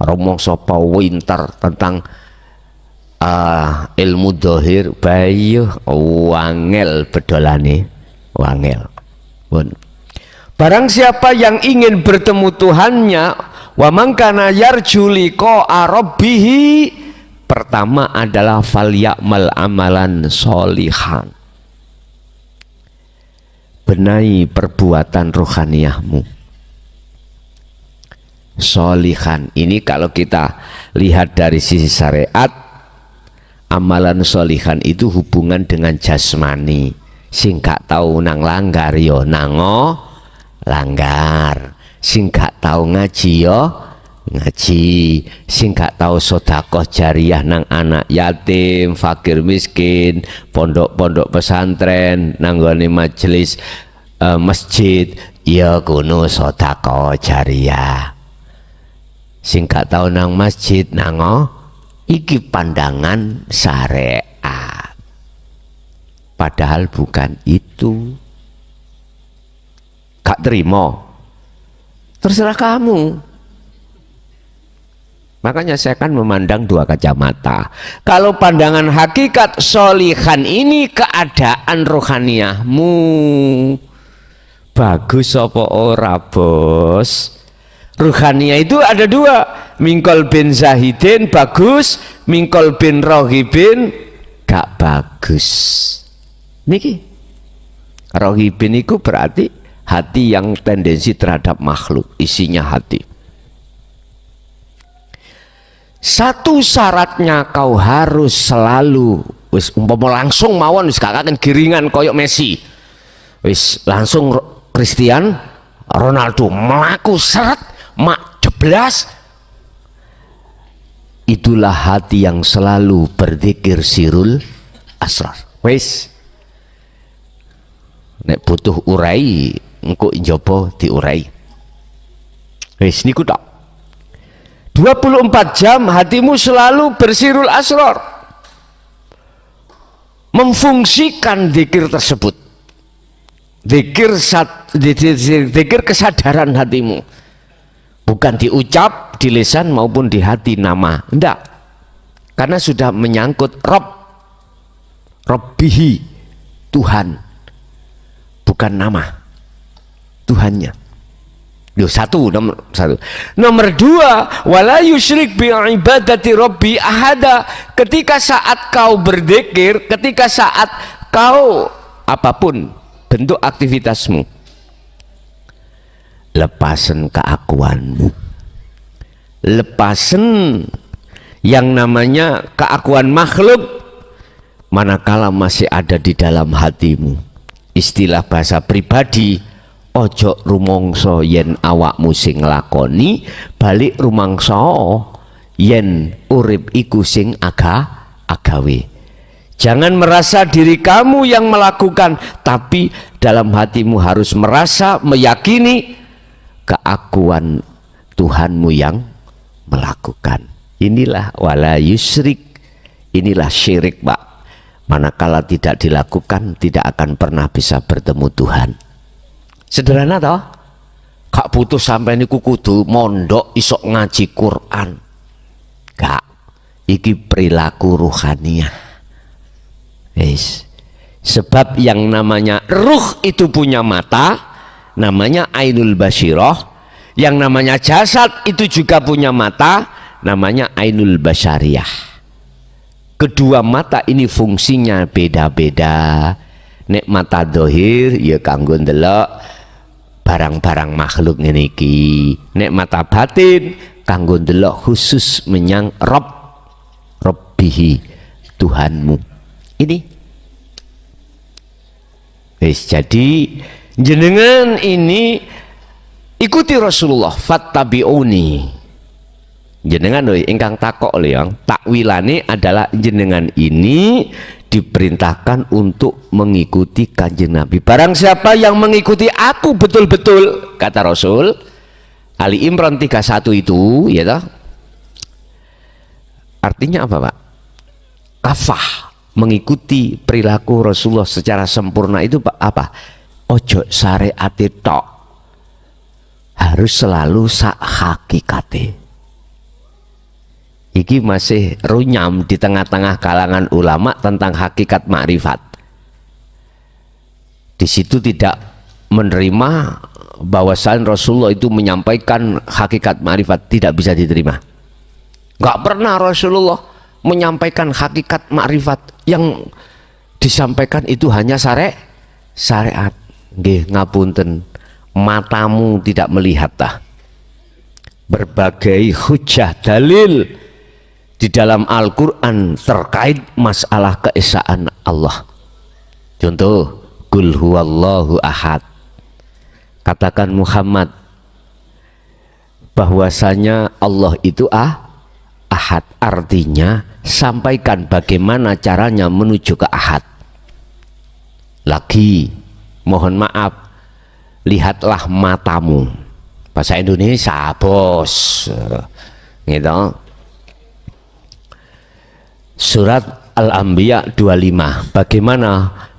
Rumangsa pinter tentang ilmu dohir bayu wangel bedolane, wangel. Pun. Barang siapa yang ingin bertemu Tuhannya, wa man kana yarju liqa'a rabbih, pertama adalah falyamal amalan sholihan. Benahi perbuatan rohaniyahmu. Sholihan ini kalau kita lihat dari sisi syariat, amalan sholihan itu hubungan dengan jasmani. Sing gak tahu nang langgar yo nango langgar, sing gak tahu ngaji yo ngaji, sing gak tahu sedekah jariyah nang anak yatim, fakir miskin, pondok-pondok pesantren, nanggone majelis masjid, ya kuno sedekah jariyah. Sing gak tahu nang masjid nango iki pandangan syariat, padahal bukan itu. Gak terima, terserah kamu. Makanya saya kan memandang 2 kacamata. Kalau pandangan hakikat sholihan ini keadaan rohaniyahmu bagus apa ora bos? Rohaniyah itu ada 2, mingkol bin zahidin bagus, mingkol bin rohibin gak bagus. Niki rohibin itu berarti hati yang tendensi terhadap makhluk, isinya hati. Satu syaratnya kau harus selalu wis umpama langsung mawon wis gak kaken giringan koyok Messi. Wis langsung Cristiano Ronaldo melaku seret mak jeblas. Itulah hati yang selalu berzikir sirul asrar. Wis nek butuh urai engko njaba diurai. Wis niku tok. 24 jam hatimu selalu bersirul asrar, memfungsikan zikir tersebut, zikir kesadaran hatimu, bukan diucap di lisan maupun di hati nama, enggak, karena sudah menyangkut Rabbihi, Tuhan, bukan nama, Tuhannya. Nomor 1. Nomor 2, wala yusyrik bi ibadati rabbi ahada. Ketika saat kau berzikir, ketika saat kau apapun bentuk aktivitasmu, lepasan keakuanmu. lepasen yang namanya keakuan makhluk manakala masih ada di dalam hatimu. Istilah bahasa pribadi, ojo rumangsa yen awakmu sing nglakoni, balik rumangsa yen urip iku sing agawe. Jangan merasa diri kamu yang melakukan, tapi dalam hatimu harus merasa, meyakini keakuan Tuhanmu yang melakukan. Inilah wala yusrik, inilah syirik, Pak. Manakala tidak dilakukan, tidak akan pernah bisa bertemu Tuhan. Sederhana toh? Kak butuh sampai niku kudu mondok isok ngaji Quran. Gak, iki perilaku ruhaniyah. Sebab yang namanya ruh itu punya mata, namanya ainul basyirah. Yang namanya jasad itu juga punya mata, namanya ainul basyariyah. Kedua mata ini fungsinya beda-beda. Nek mata dohir ya kanggo ndelok barang-barang makhluk ngene iki. Nek mata batin kanggo ndelok khusus menyang Rabbihi, Tuhanmu. Ini jadi jenengan ini ikuti Rasulullah, fattabi'uni. Jenengan loh ingkang takok loh yang takwilane adalah jenengan ini diperintahkan untuk mengikuti kanjeng Nabi. Barang siapa yang mengikuti aku betul-betul, kata Rasul, Ali Imran 31 itu, ya toh? Artinya apa, Pak? Kafah, mengikuti perilaku Rasulullah secara sempurna itu Pak, apa? Ojo syariat tok, harus selalu sak hakikate. Iki masih runyam di tengah-tengah kalangan ulama tentang hakikat makrifat. Di situ tidak menerima bahwasan Rasulullah itu menyampaikan hakikat makrifat, tidak bisa diterima. Gak pernah Rasulullah menyampaikan hakikat makrifat, yang disampaikan itu hanya syariat. Nggih, ngapunten, matamu tidak melihat tah. Berbagai hujah dalil di dalam Al-Quran terkait masalah keesaan Allah. Contoh, Qul huwallahu ahad. Katakan Muhammad bahwasanya Allah itu ahad. Artinya sampaikan bagaimana caranya menuju ke ahad. Lagi mohon maaf, lihatlah matamu. Bahasa Indonesia bos gitu. Surat Al-Anbiya 25. Bagaimana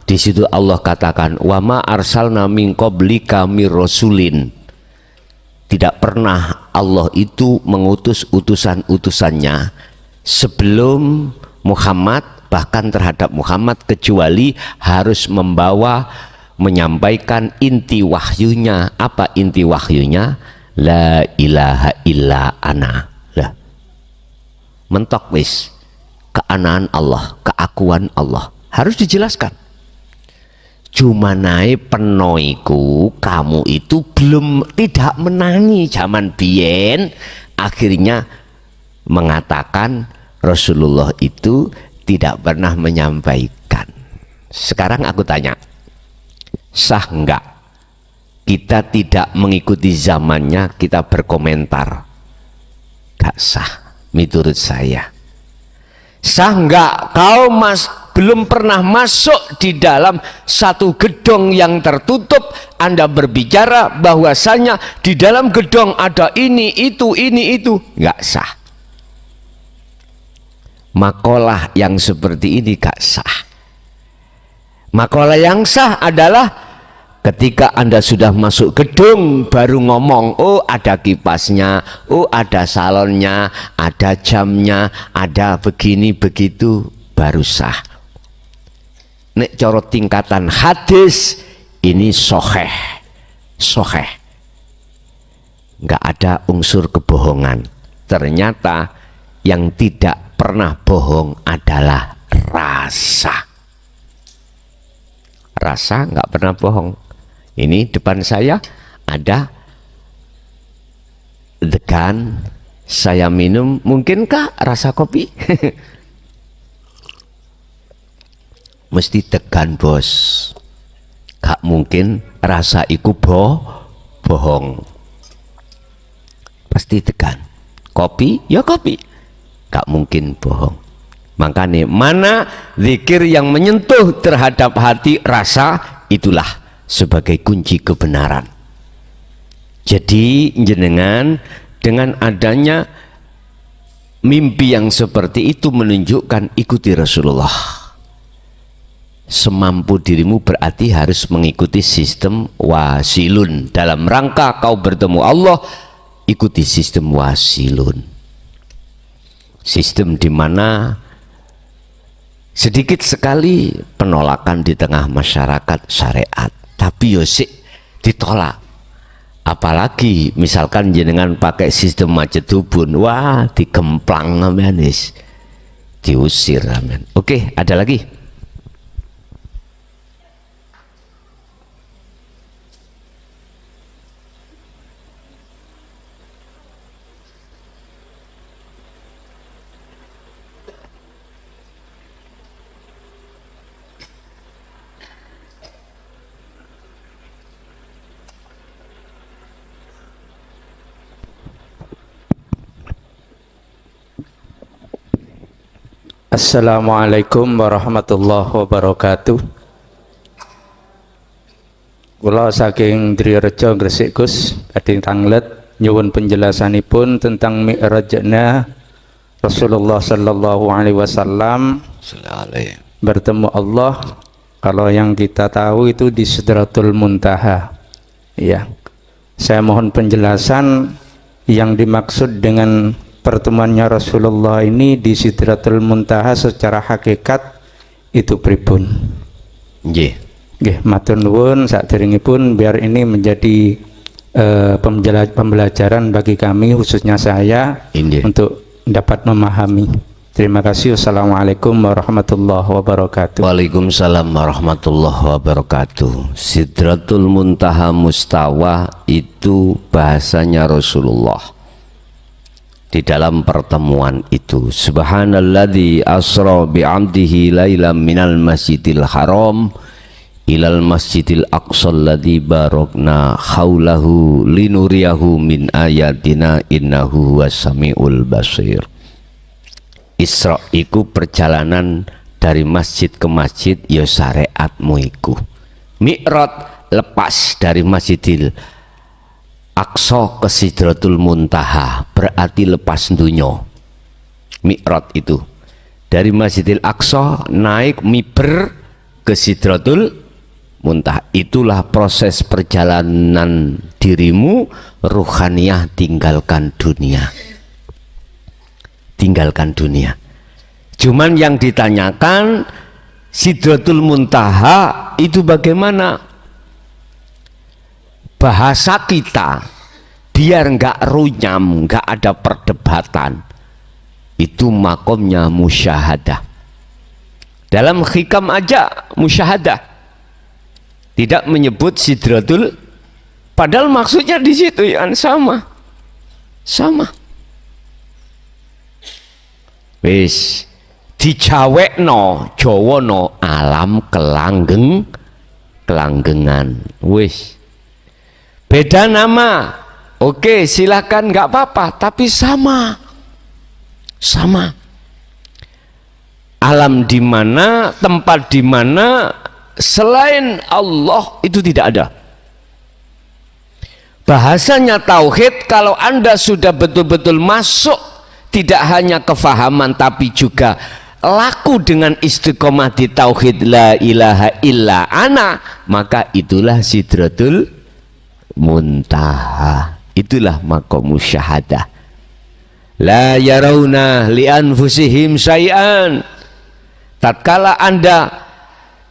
di situ Allah katakan, wa ma arsalna min qablika mir rasulin. Tidak pernah Allah itu mengutus utusan-utusannya sebelum Muhammad, bahkan terhadap Muhammad, kecuali harus membawa, menyampaikan inti wahyunya. Apa inti wahyunya? La ilaha illa ana. Lah, mentok wis. Keanaan Allah, keakuan Allah harus dijelaskan. Cuma naik penoiku, kamu itu belum, tidak menangi zaman biyen, akhirnya mengatakan Rasulullah itu tidak pernah menyampaikan. Sekarang aku tanya, sah enggak kita tidak mengikuti zamannya, kita berkomentar? Gak sah menurut saya. Sah enggak kau belum pernah masuk di dalam satu gedung yang tertutup, Anda berbicara bahwasanya di dalam gedung ada ini itu. Enggak sah. Makalah yang seperti ini gak sah. Makalah yang sah adalah ketika Anda sudah masuk gedung baru ngomong, oh ada kipasnya, oh ada salonnya, ada jamnya, ada begini begitu, baru sah. Nek coro tingkatan hadis ini soheh, nggak ada unsur kebohongan. Ternyata yang tidak pernah bohong adalah rasa nggak pernah bohong. Ini depan saya ada the gun saya minum, mungkinkah rasa kopi? Mesti tekan bos, gak mungkin rasa iku bohong, pasti tekan. Kopi ya kopi, gak mungkin bohong. Makanya mana zikir yang menyentuh terhadap hati rasa, itulah sebagai kunci kebenaran. Jadi jenengan dengan adanya mimpi yang seperti itu menunjukkan ikuti Rasulullah. Semampu dirimu berarti harus mengikuti sistem wasilun. Dalam rangka kau bertemu Allah, ikuti sistem wasilun. Sistem di mana sedikit sekali penolakan di tengah masyarakat syariat, tapi yosik ditolak. Apalagi misalkan jenengan pakai sistem macetubun, wah digemplang amanis, diusir amen. Oke, ada lagi? Assalamualaikum warahmatullahi wabarakatuh. Kula saking Drirejo Gresik Gus badhe tanglet nyuwun penjelasanipun tentang mi'rajna Rasulullah sallallahu alaihi wasallam bertemu Allah. Kalau yang kita tahu itu di Sidratul Muntaha. Ya. Saya mohon penjelasan yang dimaksud dengan pertemuannya Rasulullah ini di Sidratul Muntaha secara hakikat itu pripun? Nggih. Nggih, matur nuwun saderengipun biar ini menjadi pembelajaran bagi kami khususnya saya untuk dapat memahami. Terima kasih. Wassalamualaikum warahmatullahi wabarakatuh. Waalaikumsalam warahmatullahi wabarakatuh. Sidratul Muntaha Mustawa itu bahasanya Rasulullah. Di dalam pertemuan itu, subhanalladzi asra bi'amdihi lailam minal masjidil haram ilal masjidil aqsa alladzi barakna haulahu linuriyahu min ayatina innahu huwas-sami'ul basir. Isra iku perjalanan dari masjid ke masjid, ya syariatmu iku. Mi'raj lepas dari Masjidil Aqsa ke Sidratul Muntaha, berarti lepas dunya. Mi'raj itu dari Masjidil Aqsa naik miber ke Sidratul Muntaha. Itulah proses perjalanan dirimu ruhaniyah, tinggalkan dunia. Tinggalkan dunia. Cuman yang ditanyakan Sidratul Muntaha itu bagaimana? Bahasa kita biar nggak runyam, nggak ada perdebatan, itu makomnya musyahadah. Dalam hikam aja musyahadah tidak menyebut sidratul, padahal maksudnya di situ yang sama. Wis dicawekno Jawana alam kelanggengan. Wis beda nama, oke silakan, nggak apa-apa, tapi sama. Alam di mana, tempat di mana selain Allah itu tidak ada. Bahasanya tauhid, kalau Anda sudah betul-betul masuk, tidak hanya kefahaman tapi juga laku dengan istiqomah di tauhid la ilaha illa ana, maka itulah Sidratul Muntaha, itulah makom musyahadah. La yarawna li anfusihim syai'an. Tatkala Anda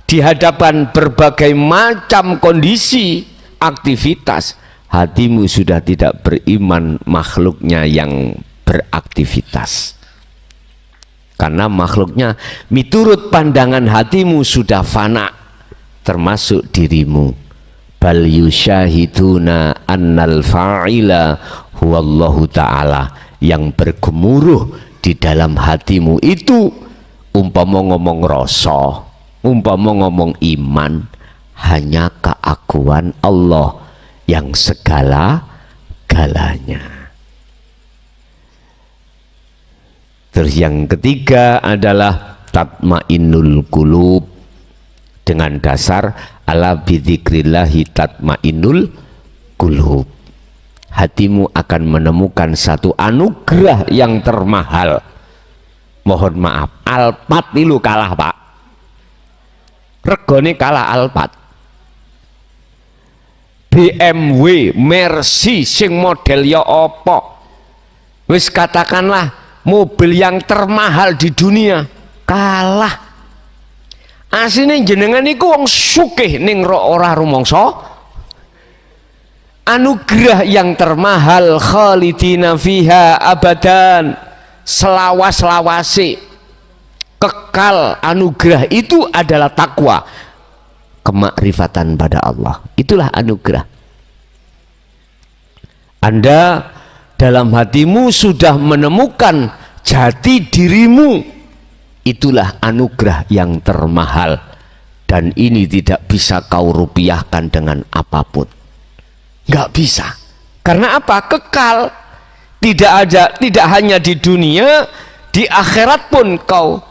di hadapan berbagai macam kondisi aktivitas, hatimu sudah tidak beriman makhluknya yang beraktivitas, karena makhluknya miturut pandangan hatimu sudah fana, termasuk dirimu. Bal yusyahiduna annal fa'ila huwallahu ta'ala, yang bergemuruh di dalam hatimu itu umpama ngomong rasa, umpama ngomong iman, hanya keaguan Allah yang segala-galanya. Terus yang ketiga adalah tatmainnul qulub, dengan dasar ala bidzikrillahi tatmainnul qulub. Hatimu akan menemukan satu anugerah yang termahal. Mohon maaf, Alphard itu kalah Pak, regone kalah Alphard. BMW, Mercy sing model ya apa, wis katakanlah mobil yang termahal di dunia, kalah. Asline jenengan iku wong sugih ning ora rumangsa anugerah yang termahal, khalidina fiha abadan, selawas-lawase kekal. Anugerah itu adalah takwa, kemakrifatan pada Allah, itulah anugerah. Anda dalam hatimu sudah menemukan jati dirimu, itulah anugerah yang termahal, dan ini tidak bisa kau rupiahkan dengan apapun. Nggak bisa. Karena apa? Kekal. Tidak hanya di dunia, di akhirat pun kau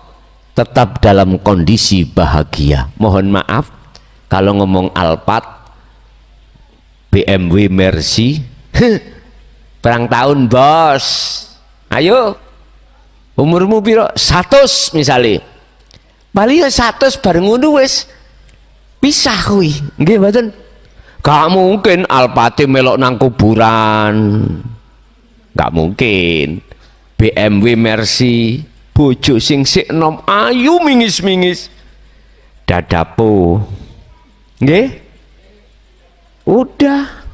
tetap dalam kondisi bahagia. Mohon maaf kalau ngomong Alphard, BMW, Mercy, perang tahun bos. Ayo, umurmu piro? 100 misalnya. Paling 100 bareng ngono wis pisah kuwi. Nggih mboten? Gak mungkin Alphard melok nang kuburan, gak mungkin. BMW, Mercy, bojo sing sik nom ayu mingis-mingis, dadapo, nggih, udah.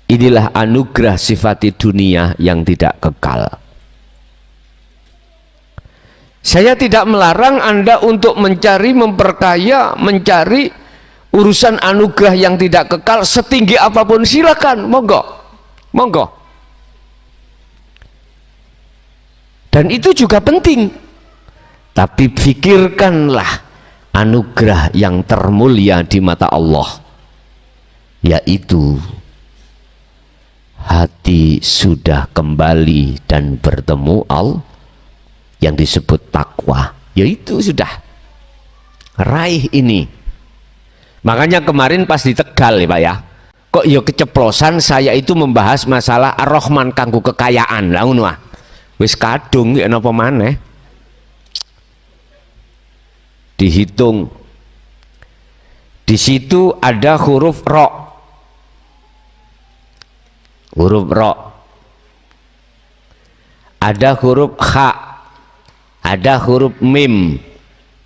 Inilah anugerah sifati dunia yang tidak kekal. Saya tidak melarang Anda untuk mencari, memperkaya, mencari urusan anugerah yang tidak kekal setinggi apapun, silakan, monggo, monggo. Dan itu juga penting. Tapi pikirkanlah anugerah yang termulia di mata Allah, yaitu hati sudah kembali dan bertemu Allah, yang disebut takwa, yaitu sudah raih ini. Makanya kemarin pas di Tegal ya Pak ya, kok ya keceplosan saya itu membahas masalah Ar-Rahman kanggo kekayaan lah ngono ah. Wis kadung ya napa maneh. Dihitung. Di situ ada huruf ro. Huruf ro. Ada huruf kha. Ada huruf mim.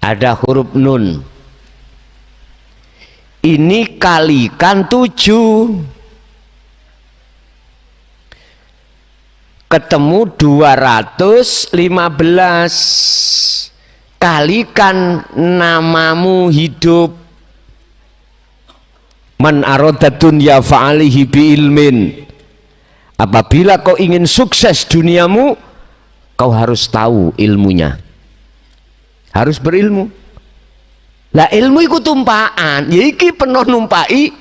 Ada huruf nun. Ini kalikan 7, ketemu 215. Kalikan namamu hidup. Man arada dunya fa'alihi bi ilmin. Apabila kau ingin sukses duniamu, kau harus tahu ilmunya, harus berilmu. Lah ilmu iku tumpaan, ya iki penuh numpai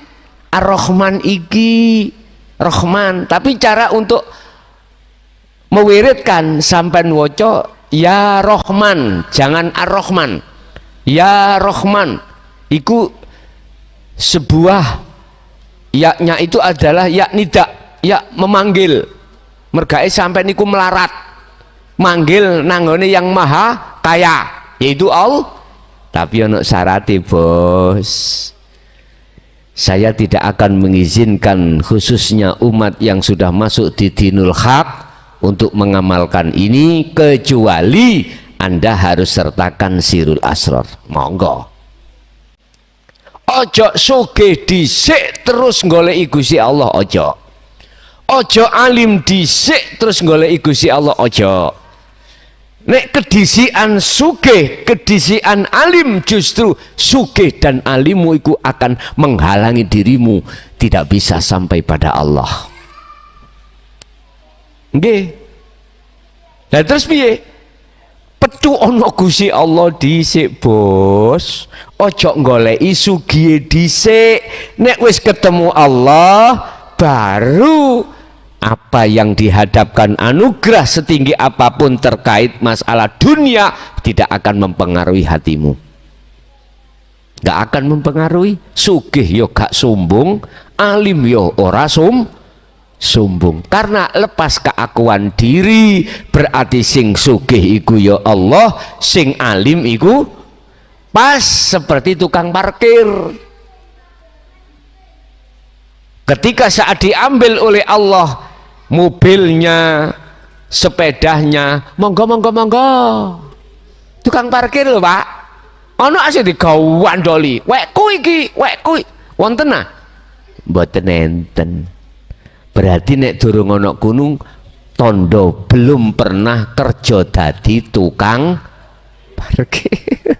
Ar-Rahman iki, Rahman. Tapi cara untuk mewiridkan sampean waca ya Rahman, jangan Ar-Rahman. Ya Rahman iku sebuah yaknya itu adalah yak nida, yak memanggil. Mergae sampean iku melarat manggil nanggone yang maha kaya, yaitu Allah. Tapi ono syarate bos, saya tidak akan mengizinkan khususnya umat yang sudah masuk di dinul haq untuk mengamalkan ini, kecuali Anda harus sertakan sirul asrar. Monggo, ojo sugih dhisik terus goleki Gusti Allah, ojo. Ojo alim dhisik terus goleki Gusti Allah, ojo. Nek kedisian sugih, kedisian alim, justru sugih dan alimmu itu akan menghalangi dirimu tidak bisa sampai pada Allah. Nggih. Lah terus piye? Petu ana Gusti Allah dhisik, Bos. Ojo goleki sugihe dhisik. Nek wis ketemu Allah baru apa yang dihadapkan anugerah setinggi apapun terkait masalah dunia tidak akan mempengaruhi hatimu. Gak akan mempengaruhi. Sugih yo gak sombong, alim yo ora sombong. Karena lepas keakuan diri berarti sing sugih iku ya Allah, sing alim iku pas seperti tukang parkir. Ketika saat diambil oleh Allah mobilnya, sepedanya, monggo tukang parkir lho Pak, ono asih digawandoli, wekku iki, wekku wonten ah mboten enten. Berarti nek durung ana gunung tondo belum pernah kerja dadi tukang parkir.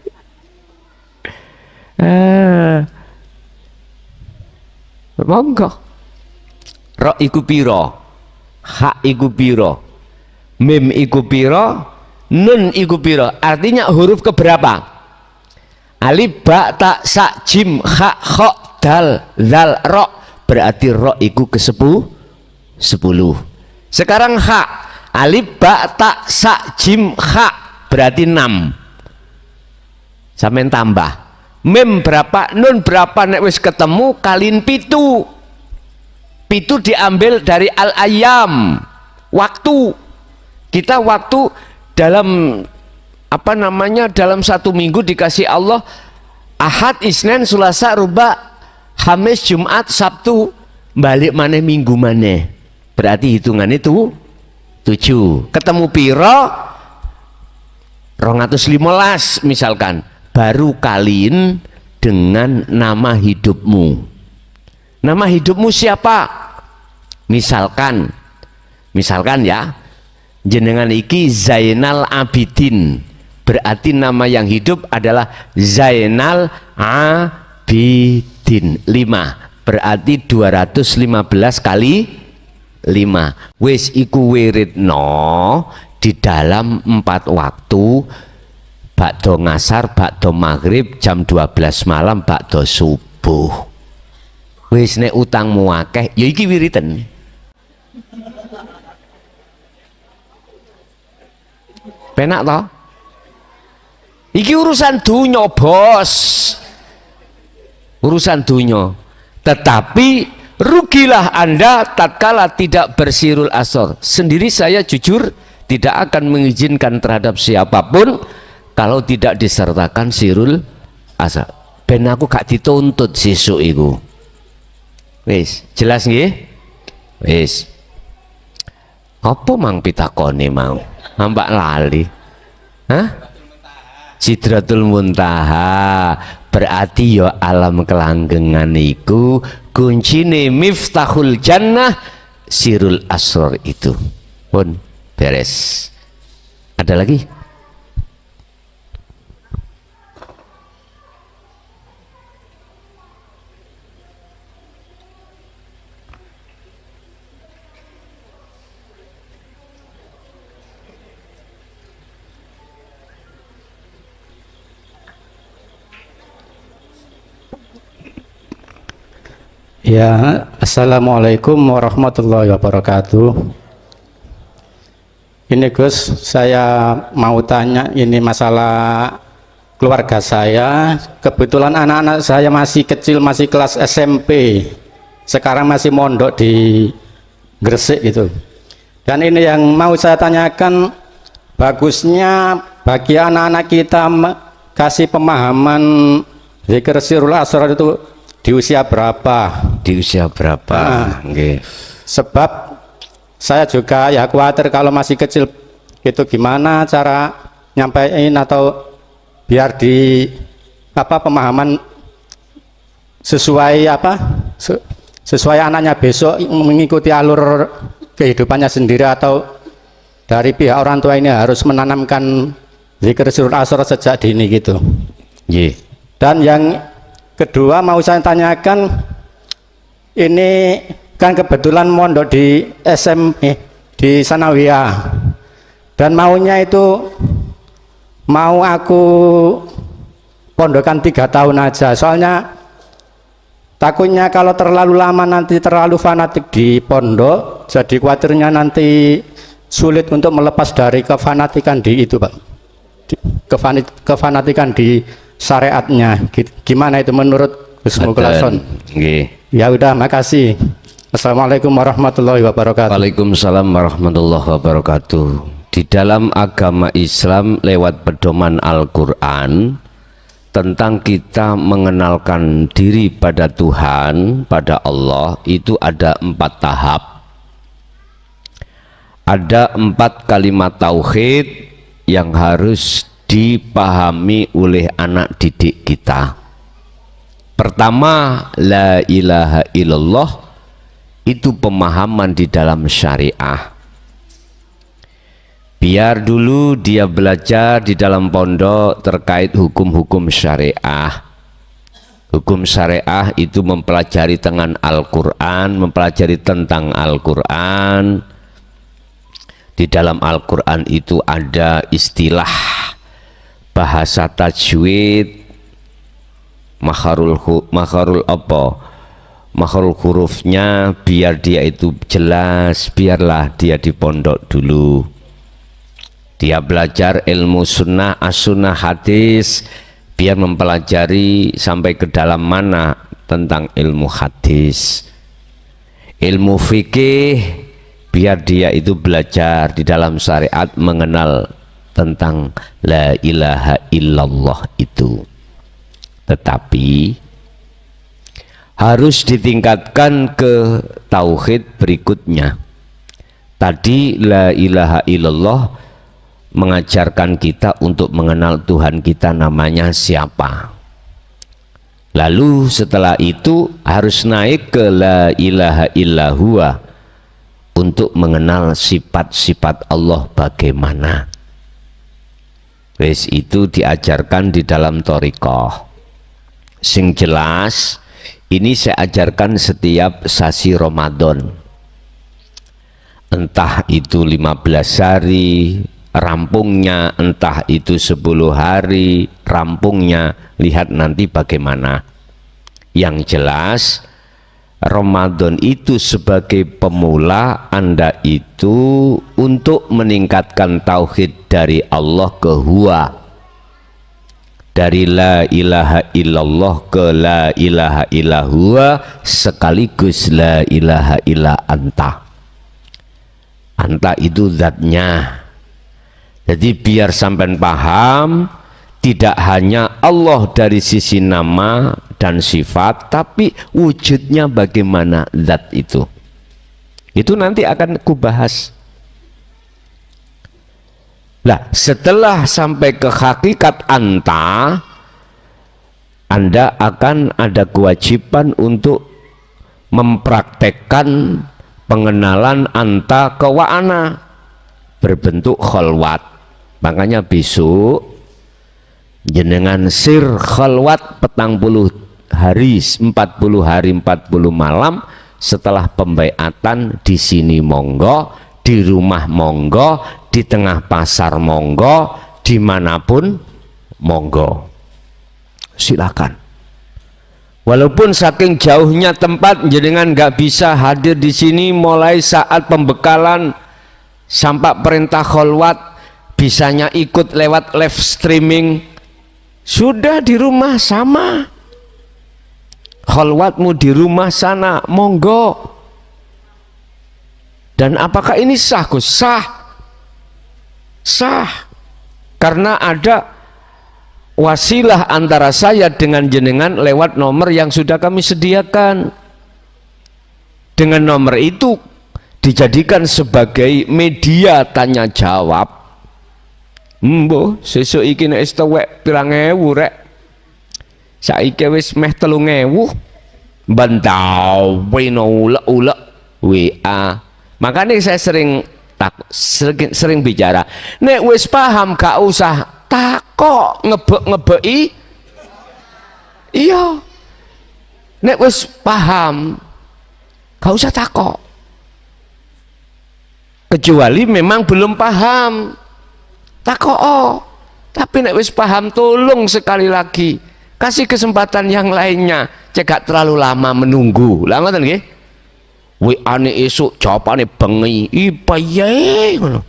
Monggo. Ro iku piro, hak iku piro, mim iku piro, nun iku piro. Artinya huruf keberapa? Alif, ba, ta, sa, jim, ha, kha, dal, zal, ro. Berarti ro iku ke-10. Sekarang ha, alif, ba, ta, sa, jim, ha, berarti 6. Sampai tambah. Mim berapa, nun berapa, nek wis ketemu kalin pitu. Pitu diambil dari al-ayam, waktu. Kita waktu dalam apa namanya, dalam satu minggu dikasih Allah Ahad, Isnin, Selasa, Ruba, Hamis, Jumat, Sabtu, balik mana minggu mana. Berarti hitungan itu 7. Ketemu piro 215 misalkan, baru kaliin dengan nama hidupmu. Nama hidupmu siapa? Misalkan ya, jenengan iki Zainal Abidin, berarti nama yang hidup adalah Zainal Abidin. 5 berarti 215 kali 5. Wis iku wiridno di dalam 4 waktu, bakdo ngasar, bakdo maghrib, jam 12 malam, bakdo subuh. Wis nek utangmu akeh ya iki wiridan. Penak toh? Iki urusan dunya, Bos. Urusan dunya. Tetapi rugilah Anda tatkala tidak bersirul asor. Sendiri saya jujur tidak akan mengizinkan terhadap siapapun kalau tidak disertakan sirul asor. Ben aku gak dituntut sesuk iku. Wis, jelas nggih? Wis. Apa mang pitakone mau? Mbak lali. Hah? Sidratul Muntaha. Berarti ya alam kelanggengan iku kuncine miftahul jannah sirul asrar itu. Pun beres. Ada lagi? Ya, assalamualaikum warahmatullahi wabarakatuh. Ini Gus, saya mau tanya ini masalah keluarga saya. Kebetulan anak-anak saya masih kecil, masih kelas SMP. Sekarang masih mondok di Gresik gitu. Dan ini yang mau saya tanyakan, bagusnya bagi anak-anak kita kasih pemahaman zikir sirul asrar itu di usia berapa? Di usia berapa? Nah, okay. Sebab saya juga ya khawatir kalau masih kecil itu gimana cara nyampein atau biar di apa pemahaman sesuai apa sesuai anaknya besok mengikuti alur kehidupannya sendiri, atau dari pihak orang tua ini harus menanamkan zikir sirul asrar sejak dini gitu. Yeah. Dan yang kedua mau saya tanyakan, ini kan kebetulan mondok di di Sanawiyah, dan maunya itu mau aku pondokan 3 tahun aja, soalnya takutnya kalau terlalu lama nanti terlalu fanatik di pondok, jadi khawatirnya nanti sulit untuk melepas dari kefanatikan di itu Pak, kefanatikan di syariatnya. Gimana itu menurut Gus Mukhlason? Ya udah, makasih. Assalamualaikum warahmatullahi wabarakatuh. Waalaikumsalam warahmatullahi wabarakatuh. Di dalam agama Islam lewat pedoman Al-Quran tentang kita mengenalkan diri pada Tuhan, pada Allah, itu ada 4 tahap. Ada 4 kalimat tauhid yang harus dipahami oleh anak didik kita. Pertama, la ilaha illallah, itu pemahaman di dalam syariah. Biar dulu dia belajar di dalam pondok terkait hukum-hukum syariah. Hukum syariah itu mempelajari tentang Al-Quran, mempelajari tentang Al-Quran. Di dalam Al-Quran itu ada istilah bahasa tajwid, makharul hurufnya, biar dia itu jelas, biarlah dia di pondok dulu. Dia belajar ilmu sunnah, as-sunnah, hadis, biar mempelajari sampai ke dalam mana tentang ilmu hadis. Ilmu fikih, biar dia itu belajar di dalam syariat mengenal tentang la ilaha illallah itu. Tetapi harus ditingkatkan ke tauhid berikutnya. Tadi la ilaha illallah mengajarkan kita untuk mengenal Tuhan kita namanya siapa. Lalu setelah itu harus naik ke la ilaha illahuwa untuk mengenal sifat-sifat Allah bagaimana. Wes itu diajarkan di dalam thariqah. Sing jelas ini saya ajarkan setiap sasi Ramadan, entah itu 15 hari rampungnya, entah itu 10 hari rampungnya, lihat nanti bagaimana. Yang jelas Ramadan itu sebagai pemula Anda itu untuk meningkatkan tauhid dari Allah ke huwa, dari la ilaha illallah ke la ilaha illahuwa, sekaligus la ilaha illa anta. Anta itu zatnya. Jadi biar sampean paham, tidak hanya Allah dari sisi nama dan sifat, tapi wujudnya bagaimana zat itu. Itu nanti akan kubahas. Nah, setelah sampai ke hakikat anta, Anda akan ada kewajiban untuk mempraktekkan pengenalan anta ke wa'ana berbentuk khalwat. Makanya besok jenengan sir khalwat 40 hari 40 malam setelah pembaiatan, di sini monggo, di rumah monggo, di tengah pasar monggo, dimanapun monggo, silakan. Walaupun saking jauhnya tempat jenengan nggak bisa hadir di sini, mulai saat pembekalan sampai perintah khalwat, bisanya ikut lewat live streaming, sudah di rumah sama, khalwatmu di rumah sana monggo. Dan apakah ini sah? Gus? Sah, karena ada wasilah antara saya dengan jenengan lewat nomor yang sudah kami sediakan. Dengan nomor itu dijadikan sebagai media tanya jawab. Mbo sesuk iki nek wis tuwek pirang ewu rek, saiki wis meh 3.000 bantau wino ulek WA. Makanya saya sering bicara, nek wis paham gak usah takok ngebeki. Iya, nek wis paham gak usah takok. kecuali memang belum paham. Takoo, tapi nek wis paham tolong sekali lagi kasih kesempatan yang lainnya, cegak terlalu lama menunggu. Lah ngoten nggih. WA-ne esuk jawabane bengi. Ipaye ngono.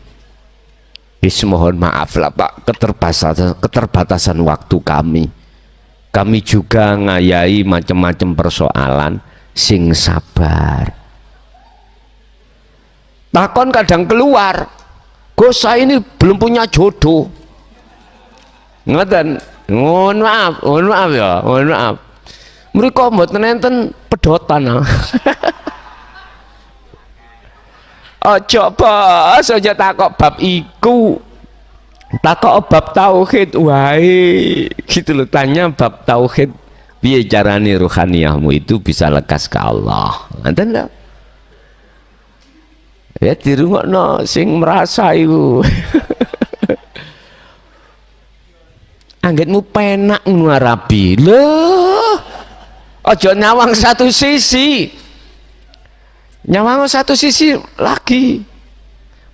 Wis mohon maaf lah Pak, keterbatasan waktu kami. Kami juga ngayai macam-macam persoalan, sing sabar. Takon kadang keluar, Gus saya ini belum punya jodoh. Ngoten, mohon maaf ya, mohon maaf. Mriko mboten enten pedotan. Ojo bos, aja takok bab iku. Takok bab tauhid wae. Gitu loh, tanya bab tauhid piye carane ruhaniyahmu itu bisa lekas ke Allah. Ngoten lho. Ya dirungokno sing merasa iku. Anggetmu penak ngarabi. Loh. Ojo nyawang satu sisi. Nyawang satu sisi lagi.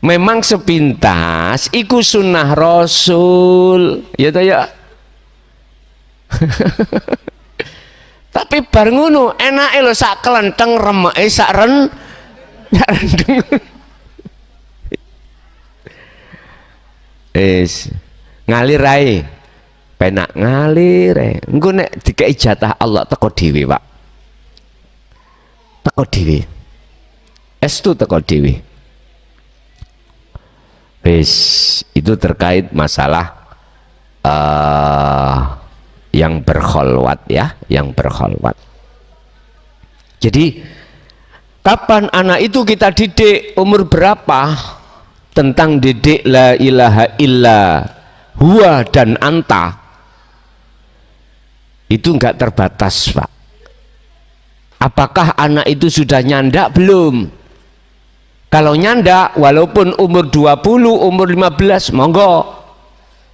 Memang sepintas iku sunnah Rasul. Ya ta ya. Tapi bar ngono enake lho sak kelenteng remeke sak rendeng. Ngalir ae. Penak ngalir ae. Engko nek dikei jatah Allah teko dhewe, Pak. Teko dhewe. Estu teko dhewe. Wis, itu terkait masalah yang berkholwat ya, yang berkholwat. Jadi kapan anak itu kita didik, umur berapa? Tentang didik la ilaha illa huwa dan anta itu enggak terbatas, Pak. Apakah anak itu sudah nyandak belum? Kalau nyandak walaupun umur 20, umur 15 monggo.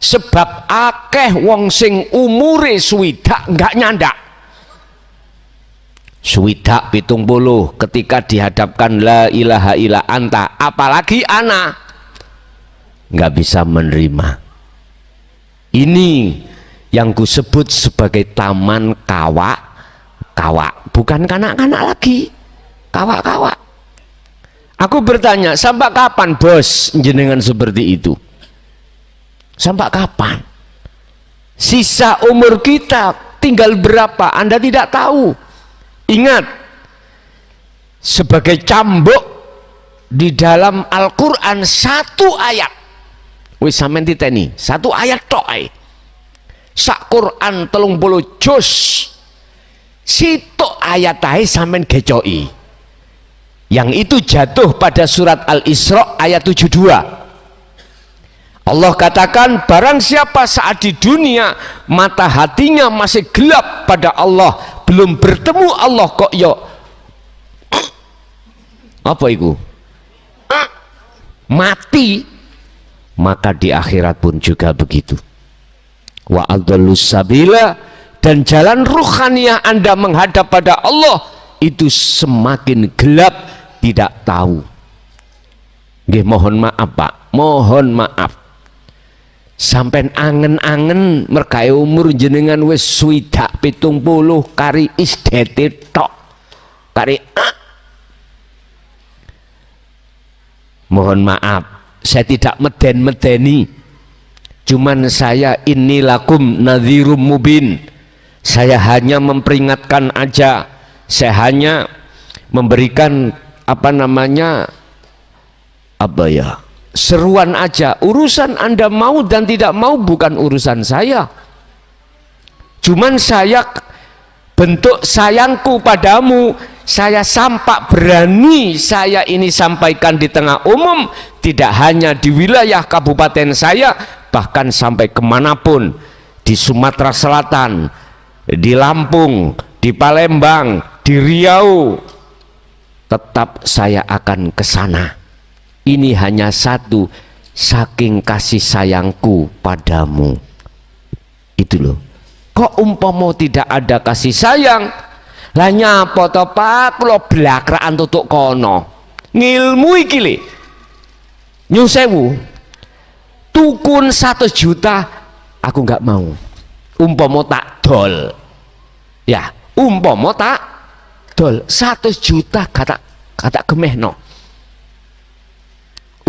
Sebab akeh wong sing umure swidak enggak nyandak. Swidak 70 ketika dihadapkan la ilaha illa anta, apalagi anak nggak bisa menerima. Ini yang kusebut sebagai taman kawak-kawak, bukan kanak-kanak lagi, kawak-kawak. Aku bertanya, sampai kapan bos jenengan seperti itu? Sampai kapan? Sisa umur kita tinggal berapa? Anda tidak tahu. Ingat, sebagai cambuk di dalam Al-Quran satu ayat, wis sampean titeni satu ayat tok ae. Sak Quran 30 juz, sitok ayat ae sampean gecoki. Yang itu jatuh pada surat Al-Isra ayat 72. Allah katakan, barang siapa saat di dunia mata hatinya masih gelap pada Allah, belum bertemu Allah kok yo apa itu mati, maka di akhirat pun juga begitu. Wa adallus sabila, dan jalan ruhaniyah Anda menghadap pada Allah itu semakin gelap, tidak tahu. Nggih, mohon maaf Pak, mohon maaf. Sampai angen-angen merkai umur jenengan wis swidak 70 kari isdete tok. Kari mohon maaf, saya tidak meden-medeni. Cuman saya inilakum nadhirum mubin. Saya hanya memperingatkan aja. Saya hanya memberikan seruan aja. Urusan Anda mau dan tidak mau bukan urusan saya. Cuman saya bentuk sayangku padamu, saya sampak berani saya ini sampaikan di tengah umum, tidak hanya di wilayah kabupaten saya, bahkan sampai kemanapun, di Sumatera Selatan, di Lampung, di Palembang, di Riau, tetap saya akan ke sana. Ini hanya satu, saking kasih sayangku padamu. Itu loh. Kok umpama tidak ada kasih sayang, lah nyapa to Pak, kula blakrakan tutuk kono. Ngilmu iki le. nyun sewu tukun 100 juta aku nggak mau, umpama tak dol ya, umpama tak dol 100 juta kata gemehno,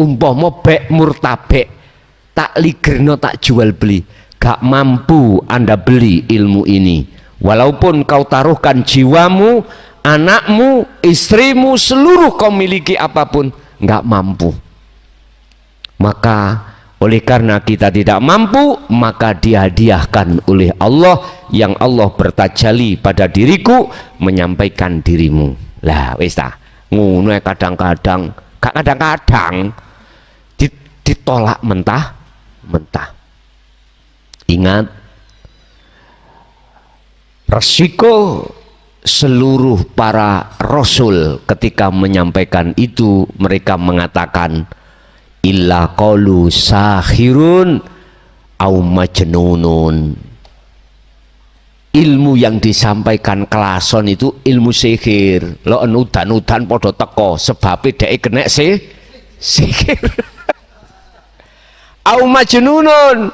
umpama bek murtabek tak ligerno tak jual beli, gak mampu Anda beli ilmu ini walaupun kau taruhkan jiwamu, anakmu, istrimu, seluruh kau miliki apapun, gak mampu. Maka oleh karena kita tidak mampu, maka dihadiahkan oleh Allah yang Allah bertajalli pada diriku menyampaikan dirimu. Lah wis ta ngono kadang-kadang, gak kadang-kadang ditolak mentah. Ingat, resiko seluruh para rasul ketika menyampaikan itu, mereka mengatakan illa qalu sahirun au majnunun. Ilmu yang disampaikan kelason itu ilmu sihir. Lo udan-udan podo teko sebab dhek kena sihir. Au majnunun,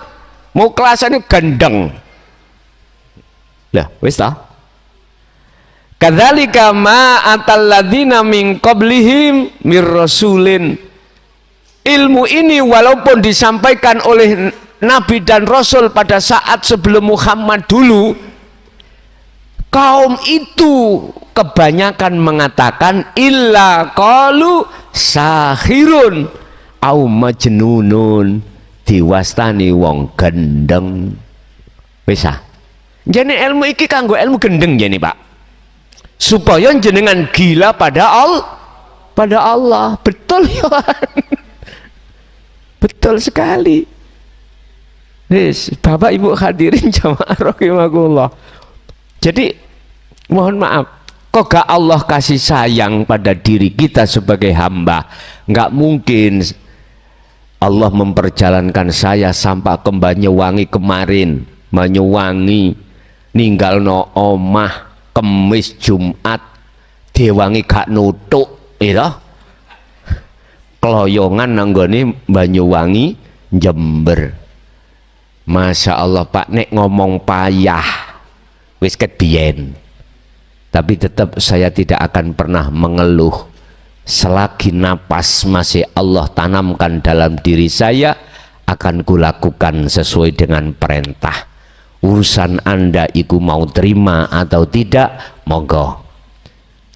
mau kelasan itu gendeng. Lah wis ta, kadzalika ma atal ladzina min qablihim mir rasulin. Ilmu ini walaupun disampaikan oleh nabi dan rasul pada saat sebelum Muhammad dulu, kaum itu kebanyakan mengatakan illa qalu sahirun au majnunun, diwastani wong gendeng. Wis ah. Jane ilmu iki kanggo ilmu gendeng jane, Pak. Supaya jenengan gila pada Allah. Betul ya. Betul sekali. Wis, Bapak Ibu hadirin jamaah rahimakumullah. Jadi mohon maaf, kok gak Allah kasih sayang pada diri kita sebagai hamba? Nggak mungkin Allah memperjalankan saya sampai ke Banyuwangi kemarin, Banyuwangi ninggalno omah Kemis Jumat diwangi gak nutuk itu keloyongan nanggone Banyuwangi Jember. Masya Allah Pak, nek ngomong payah wis kedien, tapi tetap saya tidak akan pernah mengeluh. Selagi napas masih Allah tanamkan dalam diri saya, akan kulakukan sesuai dengan perintah. Urusan Anda iku mau terima atau tidak, monggo.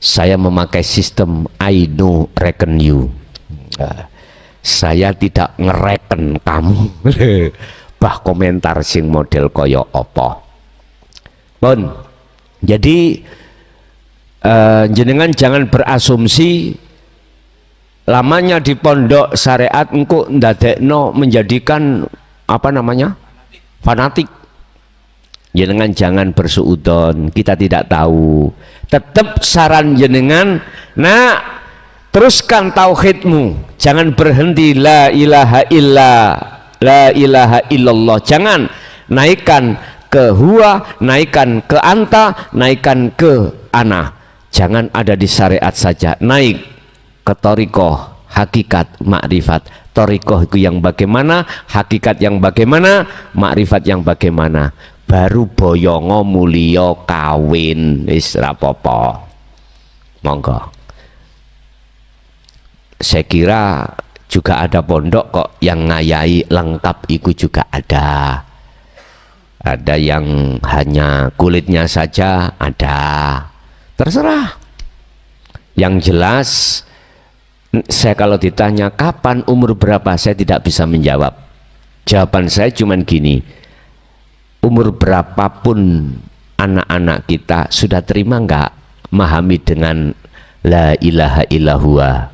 Saya memakai sistem I know reckon you. Saya tidak ngereken kamu. Bah komentar sing model koyo opo. Bon. Jadi jenengan jangan berasumsi lamanya di pondok syariat engko ndadekno menjadikan apa namanya fanatik. Jenengan jangan bersuudon, kita tidak tahu. Tetap saran jenengan, nah teruskan tauhidmu, jangan berhenti la ilaha illallah, jangan naikkan ke huwa, naikkan ke anta, naikkan ke ana, jangan ada di syariat saja, naik ke torikoh, hakikat, makrifat. Torikoh itu yang bagaimana, hakikat yang bagaimana, makrifat yang bagaimana, baru boyongo mulio kawin wis rapopo. Monggo. Saya kira juga ada pondok kok yang ngayai lengkap, itu juga ada yang hanya kulitnya saja ada, terserah. Yang jelas saya kalau ditanya kapan, umur berapa, saya tidak bisa menjawab. Jawaban saya cuman gini, umur berapapun anak-anak kita sudah terima enggak memahami dengan la ilaha illallah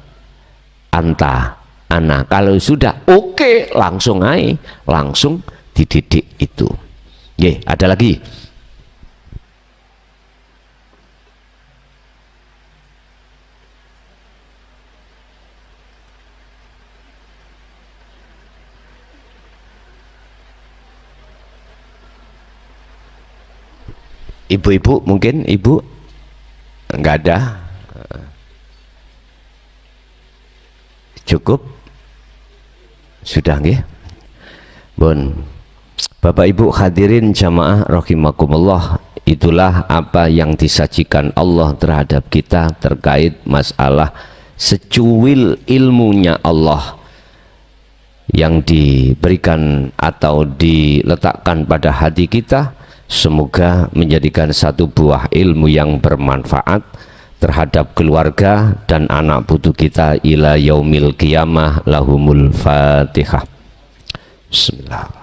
anta ana? Kalau sudah oke, langsung aja, langsung dididik itu. Ye, ada lagi. Ibu-ibu mungkin, ibu enggak ada, cukup. Sudah nggih? Bon. Bapak Ibu hadirin jamaah rahimakumullah, itulah apa yang disajikan Allah terhadap kita terkait masalah secuil ilmunya Allah yang diberikan atau diletakkan pada hati kita. Semoga menjadikan satu buah ilmu yang bermanfaat terhadap keluarga dan anak putu kita ila yaumil qiyamah. Lahumul Fatihah. Bismillah.